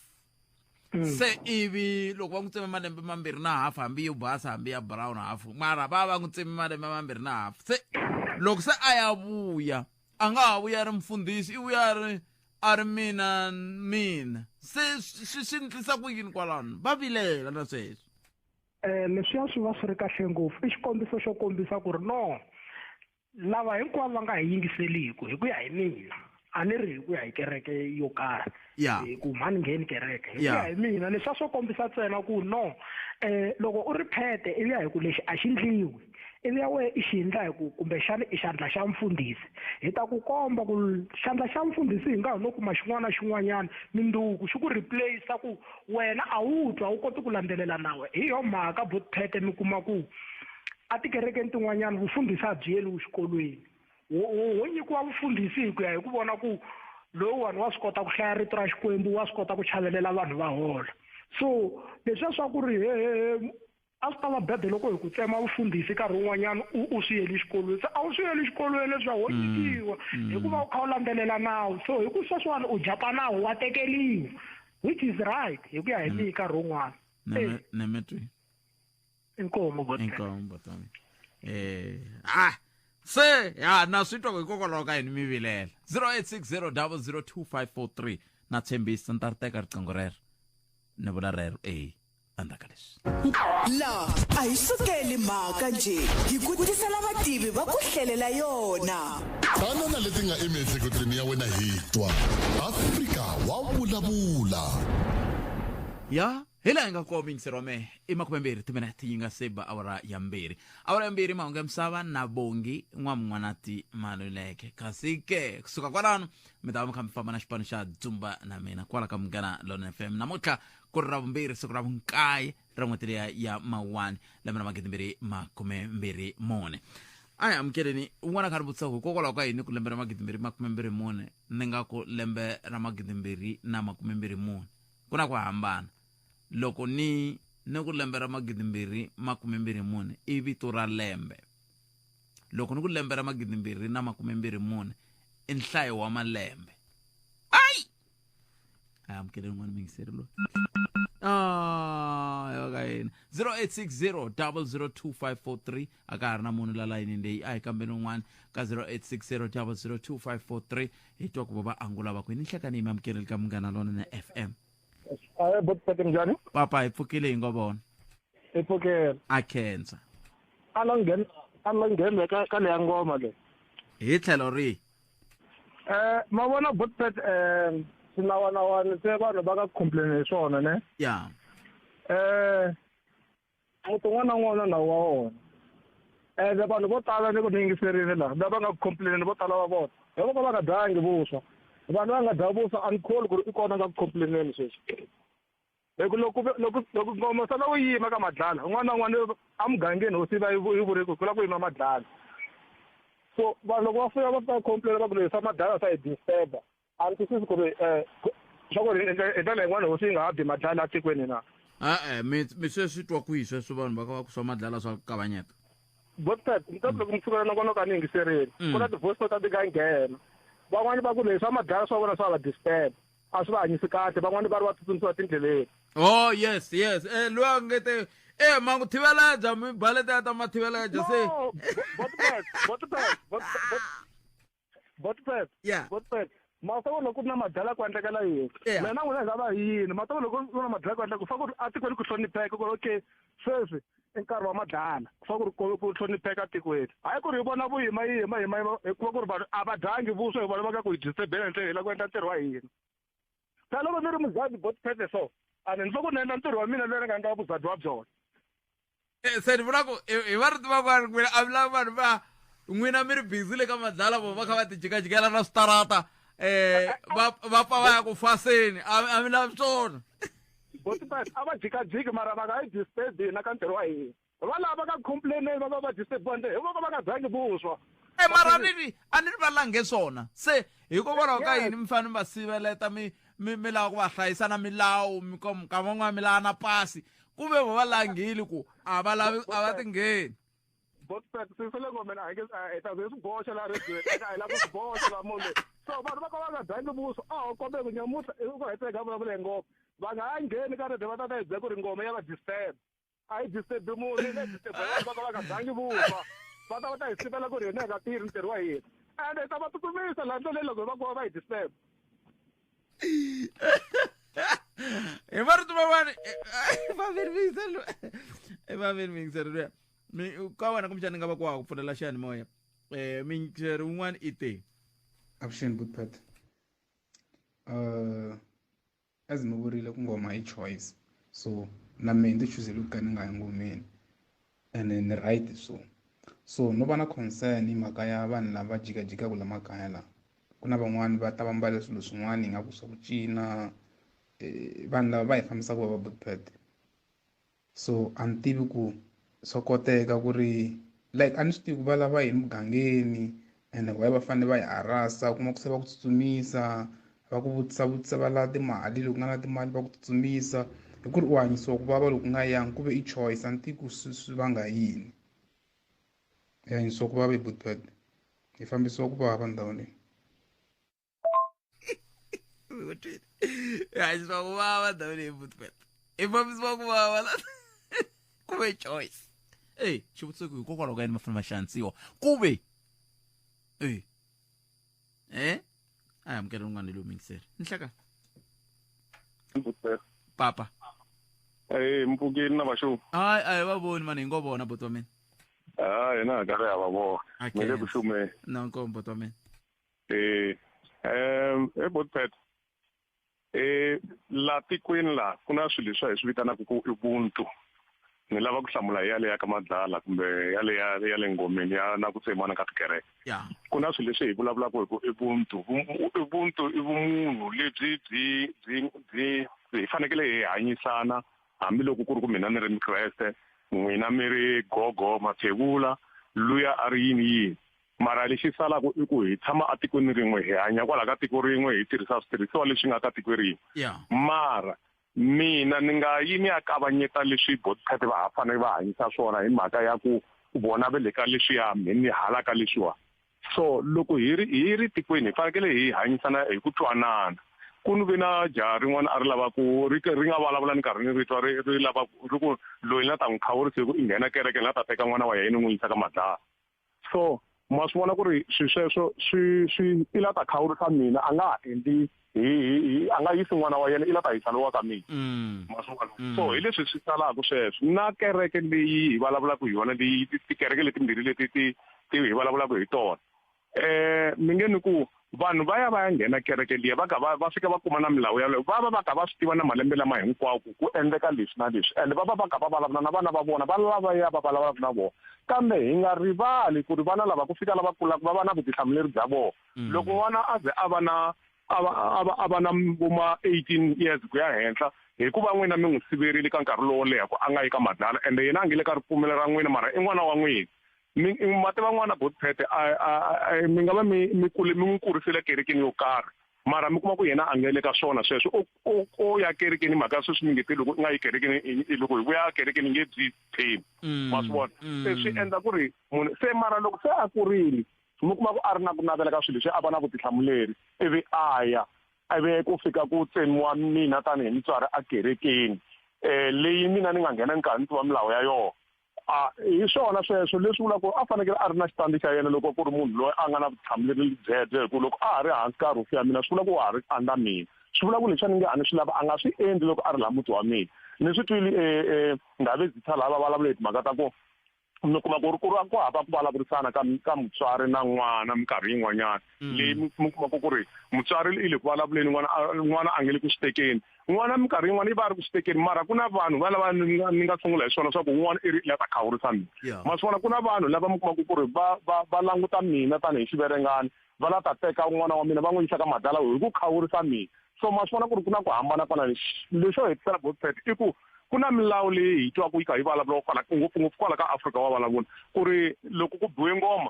se ivi loko va n'wi tsema malembe 2.5 hambi yo basa hambi ya brown half mara va n'wi tsemi malembe 2.5 se loko se a ya vuya a nga ha vuya ri mfundhisi i vuya a ri mina se swi ndlisa ku yini kwalano va vilela na sweswo leswiya swi va swi ri kahle ngopfu i xikombiso xo kombisa ku ri no lava hinkwavo va nga hi yingiseliku hi ku ya hi mina a ni ri hi ku ya hi kereke yo karhi ku mani ngheni kereke hi ku ya hi mina leswiya swo kombisa ntsena ku no loko u ri phete ivi ya hi ku lexi a xi ndliwi ivi ya wena i xi endla hi ku kumbexana i xandla xa mfundhisi hi ta ku komba ku xandla xa mfundhisi hi nga ha no kuma xin'wana na xin'wanyana minduku xi ku replace ku wena a wu twa wu koti ku landzelela nawe hi yo mhaka Botpet mi kuma ku a tikerekeni tin'wanyana vufundhisi a byi yeliwi xikolweni wo nyikiwa vufundhisi hi ku ya hi ku vona ku lowuwani wa swi kota ku hlaya rito ra Xikwembu wa swi kota ku chavelela vanhu va hola so leswiya swa ku ri a swi ta va bede loko hi ku tsema vufundhisi nkarhi wun'wanyana u swi yeli xikolweni se a wu swi yeli xikolweni leswiya wo nyikiwa hikuva u kha u landzelela nawu so hi ku sweswiwani u japa nawu wa tekeliwa which is right hi ku ya hi mihi nkarhi wun'wana inkomo botami se na swi twa hikokwalaho ka yini mi vilela 0860002543 na tshembisi ni ta ri teka riqingho rero ni vula rero andaka leswi la a hi sukeli mhaka nje hi ku tisela vativi va ku hlelela yona tanana leti nga emiehleketweni ya wena hi twa Afrika wa vulavula ya hila nga ko mingiserome imakumembiri timinete yinga seba awara yambiri maunge msava na bongi n'wanati Maluleke kasike kusuka kwalano mitava mukhamifamba na xipano xa dzumba na mina kwala ka Munghana Lona FM namuntlha ku ri ravumbirhi siku ra vunkaye ra n'hweti leya ya Mawuwani lembe ra 2024 aya amukeleni un'wana kha ri vutisa ku kokwalaho ka yini ku lembe ra 2024 ni nga ku lembe ra 2024 ku na ku hambana loko ni ku lembe ra 2024 i vito ra lembe loko ni ku lembe ra 2024 i nhlayo wa malembe ai amukeleni n'wana mingiseri lo yokaini 0860002543 aka ha ri na munhu la layini leyi a hi kambeni un'wana ka 0860002543 hi twa ku vava angula va kwini nhlekani mi amukeleli ka Munghana Lona na FM Botpet njani? Papa hi pfukile hi ngobona. Hi pfukile. A khensa. Alangena ka le ngoma le. Hi tlhelo ri. Ma vona Botpet sinawana se vanhu va ka complain swona ne? Ya. Mutu n'wana na wa wona. Vanhu vo tala ni ku ningiserile la. Va nga complain vo tala va vona. Loko va nga dangi vuswa. Vanhu va nga davusa uncool ku ri ikona nga complain sweswi. Loko ngoma sala u yima ka madlala un'wana na un'wana amugangeni ho siva yi vuriku ku la ku yima madlala. So vanhu loko va fika va ta complain va ku leswi madlala sa disturb a ndzi twisisi ku ri swa ku ri ndlela yin'wana ho swi nga ha bi madlala atikweni na. mi sweswi twa kwihi sweswo vanhu va ka va ku swa madlala swa kavanyeta. Botpet ntsati loko mi sukela na kona ka ni yingiserile ku na ti-voice note ti nga nghena van'wani va ku leswi madlala swa vona swa va disturb a swi va hanyisi kahle van'wani va ri va tsutsumisiwa tindleleni. Oh yes loyi ngete mangu thiveleja mi baleta ta ma thiveleja se Botpet masavo loko na madlala ku endlekela yini mina n'wina nga va yini masavo loko ku na madlala ku endla ku fa ku ri atikweni ku hlonipheka ku ri okay sweswi i nkarhi wa madlala ku fa ku ri ku hlonipheka atikweni hayi ku ri hi vona vuyima hikuva ku ri vanhu a va dyangi vuswa hi vona va ka ku hi disebela ntle hi la ku endla ntirho wa hina se loko ni ri muzadi Botpet so a ni loko ni endla ntirho wa mina loyi ni nga vuzadi wa byona se ni vula ku hi va ri tiva ku ri n'wina a vulava vanhu va n'wina mi ri busy le ka madlala vo va kha va ti jikajikela na switarata va pfa va ya ku faseni a mi lavi swona. Botpet a va jikajiki mara va nga yi disturb hina ka ntirho wa hina va lava ka complain va va disturb ande hi voko va nga dyangi vuswa. Mara a ni ri va lange swona se hikokwalaho ka yini mi fanele mi va siveleta mi lava ku va hlayisa na milawu ka van'wana mi lava na pasi ku ve va langile ku a va tingheni. Botpet sisele ngomena hi ta ze swi boxa la radio eka hi la ku swi boxa la munhu so vanhu va ka va nga dyangi vuswa kombe ku nyamusa i ku heteka vulavula hi ngoma va nga ha ngheni ka radio va ta hi byela ku ri ngoma ya va disturb a yi disturb munhu yi le disturb va ka va nga dyangi vuswa va ta hi sivela ku ri hina hi nga tirhi ntirho wa hina ende hi ta va tsutsumisa laha ndleleni loko hi va ku va hi disturb. Hi marito man'wana va veri mingiseri luya ka wena kumbexani ni nga va ku wa ku pfulela xiyanimoya mingiseri wun'wana i te avuxeni Botpet as mi vurile ku ngoma hi choice so na mehe ndi chuzele ku ka ni nga yi ngomeni ene ni right so no va na concern hi mhaka ya vanhu lava jikajikaku la makaya la ku na van'wani va ta va mbale swilo swin'wana hi nga ku swa ku cina vanhu lava va hi fambisaka va Botpet so a ni tivi ku swa koteka ku ri like a ni swi tivi ku va lava hi mugangeni ene why va fanele va hi harasa kuma ku se va ku tsutsumisa va ku vutisa va lava timali loko nga na timali va ku tsutsumisa hi ku ri u hanyisiwa ku vava loko nga yangi ku ve i choice a ni tivi ku swi vanga yini hi hanyisiwa ku vava hi Botpet hi fambisiwa ku vava ndhawu leyi hanyisiwa ku vava ndhawu leyi Botpet hi fambisiwa ku vava ku ve choice xivutiso ku hikokwalaho ka yini va fanele va xanisiwa ku ve a hi amukela un'wana loyi mingiseri ni hleka papa mpfukini na vaxu hayi a hi va voni mani hi ngo vona buti wa mina hina ha karhi ha va vona mi le ku xumeni nankomo buti wa mina Botpet la tikweni la ku na swilo leswi hi swi vitanaka ku ubuntu ni lava ku hlamula yale ya ka Madlala kumbe yale ngomeni ya na ku tsemana ka tikereke ku na swilo leswi hi vulavulaka hi ku ubuntu i vumunhu lebyi hi fanekele hi hanyisana hambiloko ku ri ku mina ni ri Mukreste n'wina mi ri gogo mathevula luya a ri yini mara lexi salaka i ku hi tshama atikweni rin'we hi hanya kwala ka tiko rin'we hi tirhisa switirhisiwa leswi nga ka tiko rin'we mara mina ni nga yimi ya kavanyeta leswi botsati va fanele va hanyisa swona hi mhaka ya ku vona ve le ka leswiya ni halaka leswiwa so loko hi ri tikweni hi fanekele hi hanyisana hi ku twanana ku ni ve na jaha rin'wana a ri lava ku ri nga vulavula ni karhi ni ritwa ri lava ri ku loyi na ta n'wi khawurisa hi ku i nghena kereke na ta teka n'wana wa yena n'wi yisa ka Madlala so ma swi vona ku ri sweswo swi i la ta khawurisa mina a nga ha endli a nga yisi n'wana wa yena i la ta yisa lowa ka mina so hi leswi swi talaka sweswo na kereke leyi hi vulavulaka hi yona leyi tikereke leti mbirhi leti ti hi vulavulaka hi tona mi nge ni ku vanhu va ya nghena kereke liya va fika va kuma na milawu yaleyo va ka va swi tiva na malembe lama hinkwawo ku endleka leswi na leswi ende va ka va vulavula na vana va vona va lava ya va vulavulaka na vona kambe hi nga rivali ku ri vana lava ku fika lava kulaka va va na vutihlamuleri bya vona loko n'wana a ze a va na vuma 18 years ku ya henhla hikuva n'wina mi n'wi siverile ka nkarhi lowo leha ku a nga yi ka Madlala ende yena a nge le ka ripfumelo ra n'wina mara i n'wana wa n'wina mati van'wana Bothphethe mi nga va mi n'wi kurisile kerekeni yo karhi mara mi kuma ku yena a ngele ka swona sweswo o ya kerekeni mhaka sweswi mi nge te loko i nga yi kerekeni loko hi vuya kerekeni nge byi tshemi ma swi vona se swi endla ku ri munhu se mara loko se a kurile mi kuma ku a ri na ku navela ka swilo leswi a va na vutihlamuleri ivi a ya ivi ku fika ku tsemiwa mina tanihi mutswari a kerekeni leyi mina ni nga nghena ni karhi ni tiva milawu ya yona hi swona sweswo leswi vula ku a fanekele a ri na xitandi xa yena loko ku ri munhu loyi a nga na vutihlamuleri byebye hi ku loko a ha ri hansi ka roof ya mina swi vula ku wa ha ri andza mina swi vula ku leswi a ni nge a ni swi lava a nga swi endli loko a ri laha muti wa mina ni swi twile Ndhavi Zitha lava vulavula hi timhaka ta ku mi kuma ku ri ku hava ku vulavurisana ka mutswari na n'wana minkarhi yin'wanyana leyi mi kuma ku ri mutswari i le ku vulavuleni n'wana a nge le ku xitekeni n'wana minkarhi yin'wana i va a ri ku xitekeni mara ku na vanhu va lava ni nga sungula hi swona swa ku n'wana i ri ya ta khawurisa mina ma swona ku na vanhu lava mi kuma ku ri va languta mina tanihi xiverengani va la ta teka n'wana wa mina va n'wi yisa ka Madlala hi ku khawurisa mina so ma swona ku ri ku na ku hambana kona leswo hetisela Bothphethe i ku ku na milawu leyi hi twa ku yi kha yi vulavula kwala ngopfungopfu kwala ka Afrika wa vulavula ku ri loko ku biwe ngoma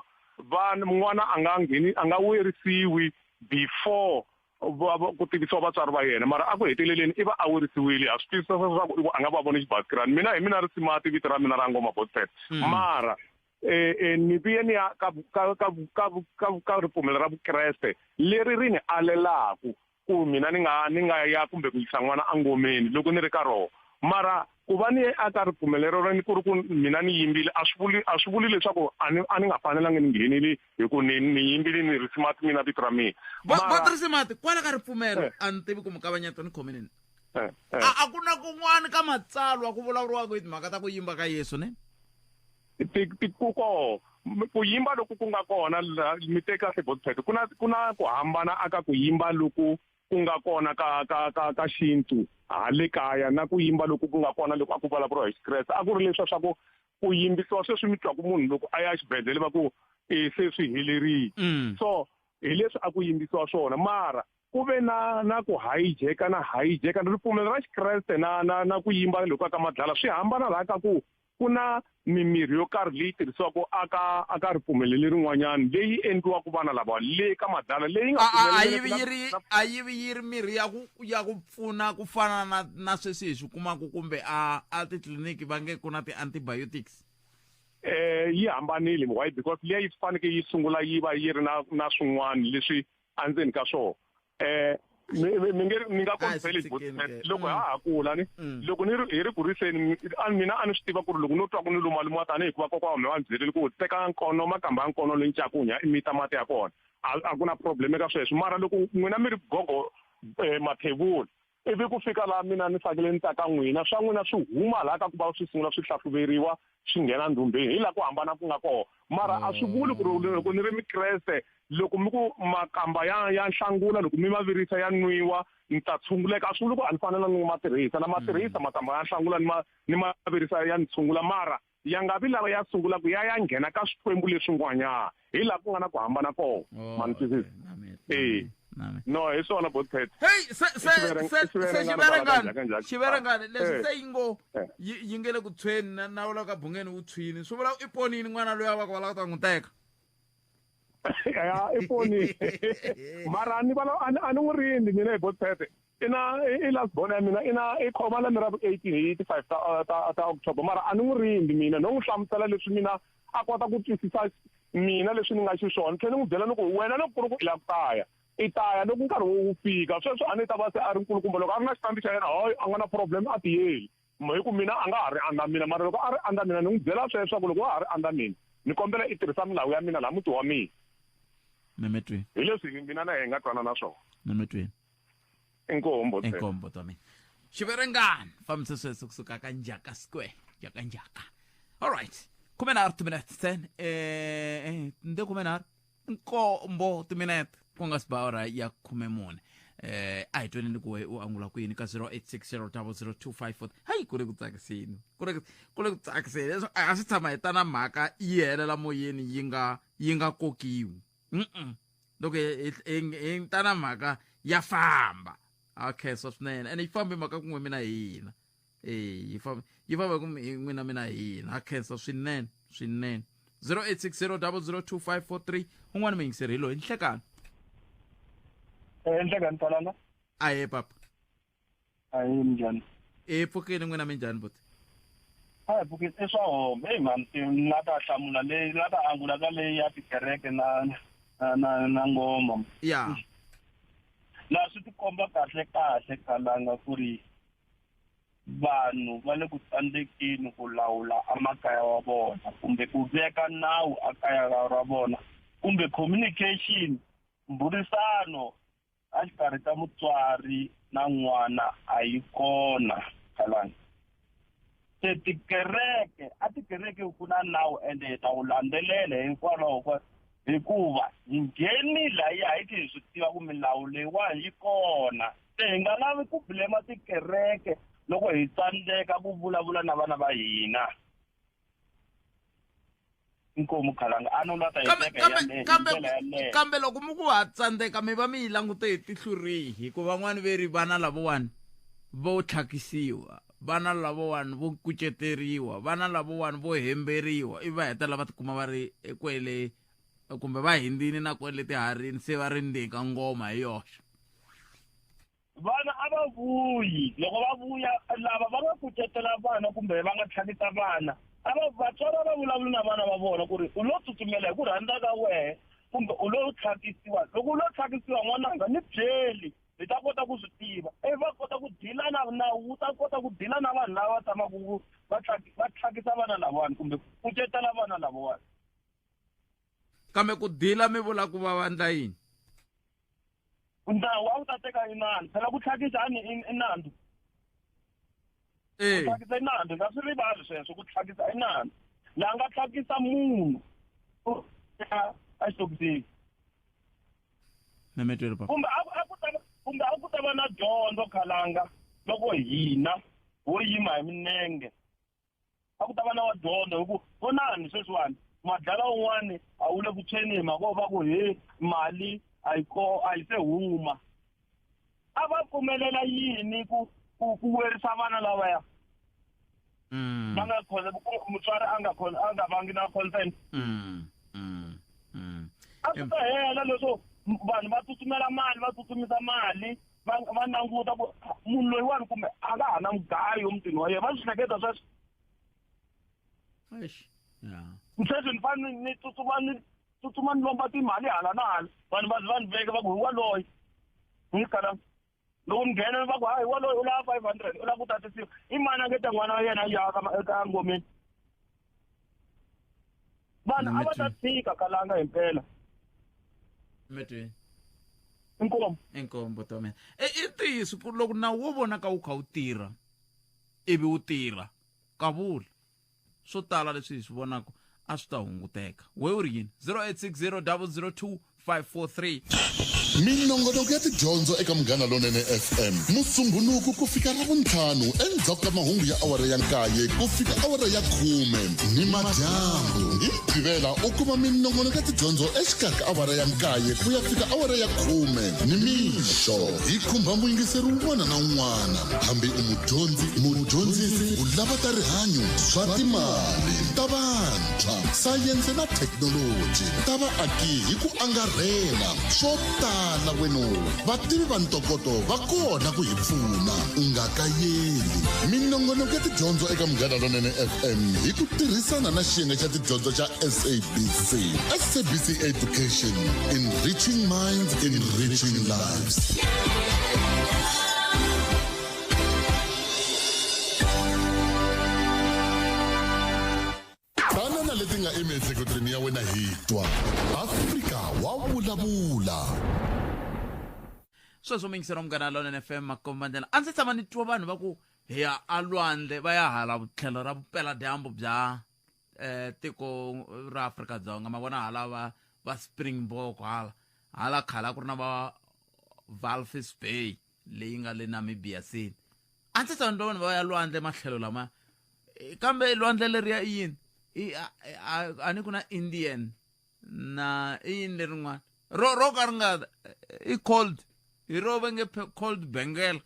n'wana a nga werisiwi before ku tivisiwa vatswari va yena mara a ku heteleleni i va a werisiwile a swi twisisa leswaku a nga va voni xibakirani mina ri simati vito ra mina ra ngoma Bothphethe mara ni vuye ni ya ka ripfumelo ra Vukreste leri ri ni alelaku ku mina ni nga ya kumbe ku yisa n'wana angomeni loko ni ri ka rona mara ku va ni aka ripfumelero ra ni ku ri ku mina ni yimbile a swi vuli leswaku a ni nga fanelangi ni nghenile hi ku ni yimbile ni risimati mina vito ra mina va risimati kwala ka ripfumelo a ni tivi ku mi kavanyeta ni khomenini a ku na kun'wana ka matsalwa ku vulavuriwaka hi timhaka ta ku yimba ka Yesu ne ku yimba loko ku nga kona mi teka Bothphethe ku na ku hambana aka ku yimba loko ku nga kona ka xintu hale kaya na ku yimba loko ku nga kona loko a ku vulavuriwa hi Xikreste a ku ri leswi swa ku yimbisiwa sweswi mi twaku munhu loko a ya xibedhlele va ku se swi helerile so hi leswi a ku yimbisiwa swona mara ku ve na ku hijeka na ripfumelo ra Xikreste na ku yimba loko aka Madlala swi hambana laha ka ku ku na mimirhi yo karhi leyi tirhisiwaka aka ripfumelo lerin'wanyana leyi endliwaka vana lava le ka Madlala leyi nga a yi vi yi ri mirhi ya ku pfuna ku fana na sweswi hi swi kumaka kumbe a titliliniki va nge ku na ti-antibiotics yi hambanile why because leyi yi fanekele yi sungula yi va yi ri na swin'wana leswi endzeni ka swona mi nga kombiseli loko ha ha kula ni loko hi ri kuriseni mina a ni swi tiva ku ri loko no twa ku ni lumalumiwa tanihi ku va kokwana mi va ni byerile ku teka nkono makamba ya nkono leyi ncakunya i mita mati ya kona a ku na problem eka sweswo mara loko n'wina mi ri gogo mathevula ivi ku fika laha mina ni fakele ni taka n'wina swa n'wina swi huma laha ka ku va swi sungula swi hlahluveriwa swi nghena ndhumbeni hi laha ku hambana ku nga kona mara a swi vuli ku ri loko ni ri Mukreste loko mi ku makamba ya nhlangula loko mi ma virisa ya nwiwa ni ta tshunguleka a swi vuli ku a ni fanele ni ma tirhisa na ma tirhisa makamba ya nhlangula ni ma virisa ya ni tshungula mara ya nga vi lawa ya sungulaka ya nghena ka swikwembu leswin'wanyana hi laha ku nga na ku hambana kona manitwisisa no hi swona botpet hey xiverengani leswi se yingo yi nge le ku tshweni na wula ka bungeni wu tshwini swi vula i ponini n'wana loyi a va ka va lava ta n'wi teka ya i ponini mara a ni n'wi rindi mina hi botpet i last born ya mina i khoma lembe ra 1885 ta October mara a ni n'wi rindi mina no n'wi hlamusela leswi mina a kota ku twisisa mina leswi ni nga xiswona tlhela ni n'wi byela ni ku wena loko ku ri ku i lava ku taya i taya loko nkarhi wu fika sweswo a ni ta va se a ri nkulukumba loko a ri na xitambi xa yena hoyi a nga na problem a tiyeli hi ku mina a nga ha ri andza mina mara loko a ri andza mina ni n'wi byela sweswo ku loko a ha ri andza mina ni kombela i tirhisa milawu ya mina laha muti wa mina memetweni hi leswi mina na hi nga twana na swona memetweni inkombo ta mina xiverengani fambisa sweswo kusuka ka njaka square njaka all right 10 minutes 10 nde 10 nkombo timinete ku nga si ba ora ya 14 a hi tweni ku u angula kwini ka 0860002540 hayi ku ri ku tsakisini ku ri ku tsakisini leswo a swi tshama hi tana mhaka yi helela moyeni yi nga kokiwi loko hi tana mhaka ya famba okay so swinene and yi fambi mhaka ku n'we mina hina yi famba ku n'wina mina hina a khensa swinene 0860002543 un'wana muyingiseri hi loyi nhlekani nhlekani talana aye papa ayi njhani pfukeni n'wina minjhani buti hayi pfukeni i swa home hey man nga ta hlamula leyi nga ta angula ka leyi ya tikereke na ngoma ya laha swi tikomba kahle kalanga ku ri vanhu va le ku tsandzekeni ku lawula amakaya wa vona kumbe ku veka nawu akaya ra vona kumbe communication mburisano a xikarhi ka mutswari na n'wana a yi kona kalanga se tikereke ku na nawu ende hi ta wu landzelela hikwalaho hikuva hi nghenile hi tlhe hi swi tiva ku milawu leyiwani yi kona se hi nga lavi ku blema tikereke loko hi tsandzeka ku vulavula na vana va hina inkomu khalanga a no lata kambe loko mi ku ha tsandzeka mi va mi yi langute hi tihlurihi hikuva van'wani ve ri vana lavowani vo tlhakisiwa vana lavowani vo kuceteriwa vana lavowani vo hemberiwa i va hetela va tikuma va ri kwele kumbe va hindzini na kwele tiharini se va ri ndika ngoma hi yoxe vana a va vuyi loko va vuya lava va nga kucetela vana kumbe va nga tlhakisa vana vatswari va vulavula na vana va vona ku ri u lo tsutsumela hi ku rhandza ka wehe kumbe u lo tlhakisiwa loko u lo tlhakisiwa n'wananga ni byeli hi ta kota ku swi tiva va kota ku dila na wu ta kota ku dila na vanhu lava tshamaku va tlhakisa vana lavawani kumbe ku kucetela vana lavawani kambe ku dila mi vula ku va vandla yini nawu a wu ta teka inandzu phela ku tlhakisa inandzu ku tlhakisa inandzu nga swi rivali sweswo ku tlhakisa inandzu laha nga tlhakisa munhu a xitokisini kumbe a ku ta va na dyondzo khalanga loko hina ho yima hi minenge a ku ta va na wa dyondzo hi ku vonani sweswiwani madlala wun'wani a wu le ku tshweni hi mhaka va ku he mali a yi se huma a va pfumelela yini ku werisa vana lavaya va nga mutswari a nga vangi na consent a swi ta hela leswo vanhu va tsutsumela mali va tsutsumisa mali va languta ku munhu loyiwani kumbe a nga ha na mugayo emutini wa yena va swi hleketa sweswo sweswi ni fane ni tsutsuma ni lomba timali hala na hala vanhu veka va ku hi waloyi ni kala loko ni nghena va ku hayi waloyi u lava 500 u lava ku tatisiwa i mani a nge ta n'wana wa yena yaka eka ngomeni vanhu a va ta tshika kalanga hi mpela metweni inkombo ta mina i ntiyiso ku loko nawu wo vona ka wu kha wu tirha ivi wu tirha ka vula swo tala leswi hi swi vonaka a swi ta hunguteka we u ri yini 0860002543 543. minongonoko ya tidyondzo eka Munghana Lonene FM Musumbhunuku ku fika Ravuntlhanu endzhaku ka mahungu ya awara ya 9 ku fika awara ya 10 ni madyambu. Hi Mugqivela u kuma minongonoko ya tidyondzo exikarhi ka awara ya 9 ku ya fika awara ya 10 ni mixo. Hi khumba muyingiseri wun'wana na wun'wana, hambi u mudyondzisi, u lava ta rihanyu, swa timali, ta vantshwa, sayense na thekinoloji, ta vaaki hi ku angarhela, swo tala wenu. Vativi va ntokoto va kona ku hi pfuna, u nga kayeli. Minongonoko ya tidyondzo eka Munghana Lonene FM hi ku tirhisana na xiyenge xa tidyondzo xa SABC Education, enriching minds, enriching lives. Tana leti nga emiehleketweni ya wena hi twa Afrika wa vulavula. Sweswo mingisero Munghana Lonene FM makombandlela. A ndzi tshama ni twa vanhu va ku hi ya alwandle va ya hala tlhelo ra vupela dyambu bya tiko ra Afrika-Dzonga. Ma vona hala va Springbok hala khala ku ri na va Walvis Bay leyi nga le Namibia sini. A ndzi tshama vanhu va ya lwandle matlhelo lama, kambe lwandle leriya i yini? A ni ku na Indian na yini lerin'wana ro ka ri nga i cold hi ro va nge cold Bengal.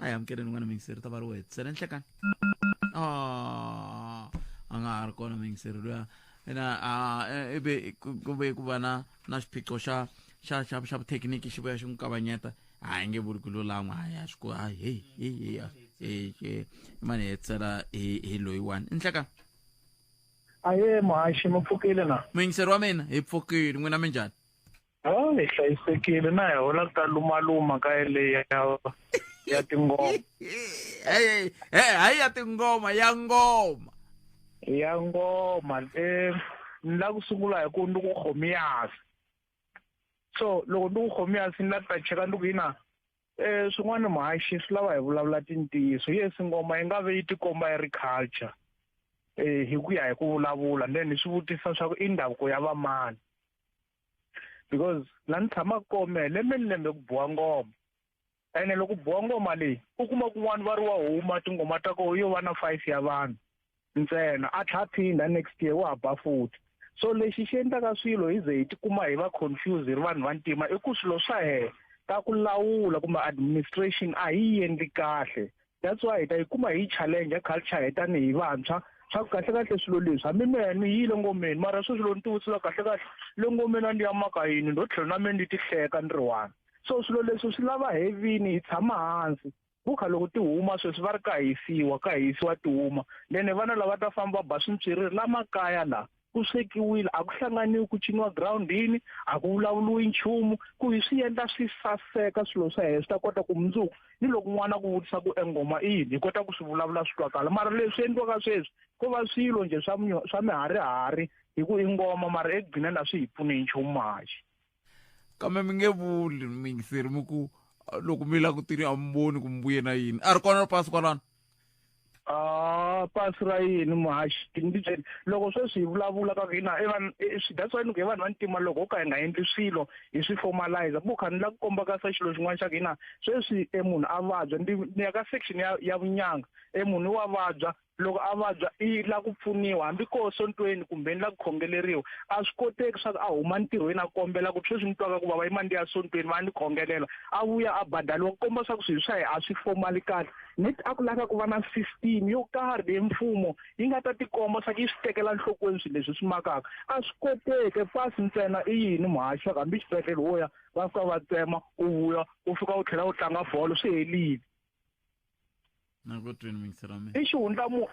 Ay, I'm kidding. Ngwana mingiseri ta va ri wet sele nhlekani a nga ha ri kona mingiseri luya ena ibe ku ve ku va na xiphiqo xa vuthekiniki xi vuya xi n'wi kavanyeta. Hayi nge vuli ku lulamwa haya swi ku mani hi tsela hi loyiwani nhlekani. Aye Mahashi mi pfukile na? Mingiseri wa mina hi pfukile, n'wina minjhani? Hi hlayisekile na hi hola ka lumaluma ka leyi ya tingoma. Hayi ya tingoma, ya ngoma. Ya ngoma ni la ku sungula hi ku ndi ku khomiyasi. So loko ndi ku khomiyasi ni la ta cheka ndi ku yina swin'wana Mahashi swi lava hi vulavula tintiyiso. Yes ngoma yi nga ve yi tikomba yi ri culture hi ku ya hi ku vulavula, then swi vutisa swa ku i ndhavuko ya va mani, because la ni tshama kome lembe ku buwa ngoma. Ene loko buwa ngoma leyi u kuma kun'wana va ri wa huma tingoma ta koho yo va na 5 ya vanhu ntsena, a tlha phinda next year wa ba futhi. So lexi xi endlaka swilo hi ze hi tikuma hi va confuse hi ri vanhu va ntima i ku swilo swa hina ta ku lawula kumbe administration a hi endli kahle. That's why hi ta yi kuma hi challenge ya culture hi tanihi vantshwa swa ku kahle swilo leswi hambi mehe ni yile ngomeni mara swilo ni tiwisisa kahle le ngomeni a ndi ya maka yini ndo tlhela na me ndi ti hleka ni ri one. So swilo leswi swi lava hevini hi tshama hansi bukha loko ti huma sweswi va ri ka hisiwa ti huma, then vana lava ta famba ba swintswiriri la makaya la ku swekiwile, a ku hlanganiwi ku ciniwa girawundini, a ku vulavuliwi nchumu, ku hi swi endla swi saseka swilo swa hina swi ta kota ku mundzuku ni loko n'wana ku vutisa ku engoma i yini hi kota ku swi vulavula swi twakala. Mara leswi endliwaka sweswi ko va swilo njhe swa miharihari hi ku i ngoma mara ekugcineni a swi hi pfuni hi nchumu Mahashi. Kambe mi nge vuli mingiseri mi ku loko mi la ku tiri a mboni ku mbuye na yini a ri kona pasi kwalano? Pasi ra yini Mahashi loko sweswi hi vulavula ka hina that's why ni ku hi vanhu va ntima loko ka hi nga endli swilo hi swi formalize bukha ni la ku komba ka sa xilo xin'wana xa hina sweswi munhu a vabya ni ya ka section ya vunyanga munhu wa vabya loko a vabya i la ku pfuniwa hambi ko sontweni kumbe ni la ku khongeleriwa a swi koteki swa ku a huma ntirhweni a kombela ku sweswi ni twaka ku vava yi mandi ya sontweni va ni khongelela a vuya a badaliwa ku komba swa ku swilo swa hi a swi formali kahle. Ni a ku lava ku va na system yo karhi hi mfumo yi nga ta tikomba swa ku yi swi tekela nhlokweni swilo leswi swi makaka a swi koteki. Pasi ntsena i yini Mahashi hambi xibedhlele wo ya va fika va tsema u vuya u fika u tlhela u tlanga bolo swi helile. Nakotweni mingiseri wa mina i xihundla munhu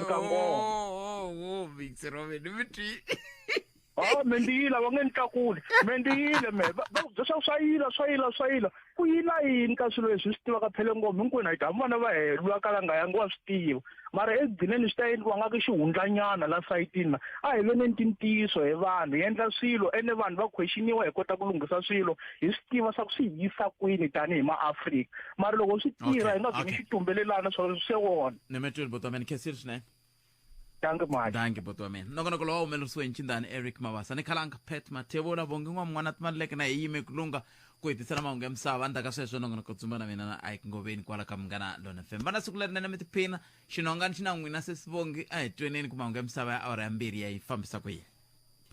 ka ngoma mingiseri wa mina mi twi me ndiyila va nge ni tlakuli me ndiyile me swa yila ku yila yini ka swilo leswi swi tivaka phele ngoma hinkwenu a hi ta vona va helula kala nga yangi wa swi tiva mara ekugcineni swi ta endliwa nga ku xihundlanyana la sayitini a hi veneni tintiyiso hi vanhu hi endla swilo ene vanhu va questioniwa hi kota ku lunghisa swilo hi swi tiva swa ku swi yisa kwini tanihi maAfrika mara loko swi tirha hi nga vheni xitumbelelana swa swi wona. Ni me tweni botwa meni khesiri swinene danke manje danke botwa mina nongonoko lo umelerisiwe nchindani Eric Mabasa ni khalanga Pet Matebula bonke n'wana timaleke na yime kulunga ku hetisela mahungu ya misava andaka sweswo nongonoko tsumba na mina na Ike Ngobeni kwala ka Munghana Lona FM bana siku lerinene mi tiphina xinhongani xi na n'wina sesibongi a hi tweneni ku mahungu ya misava ya awara ya mbirhi ya yi fambisa ku yini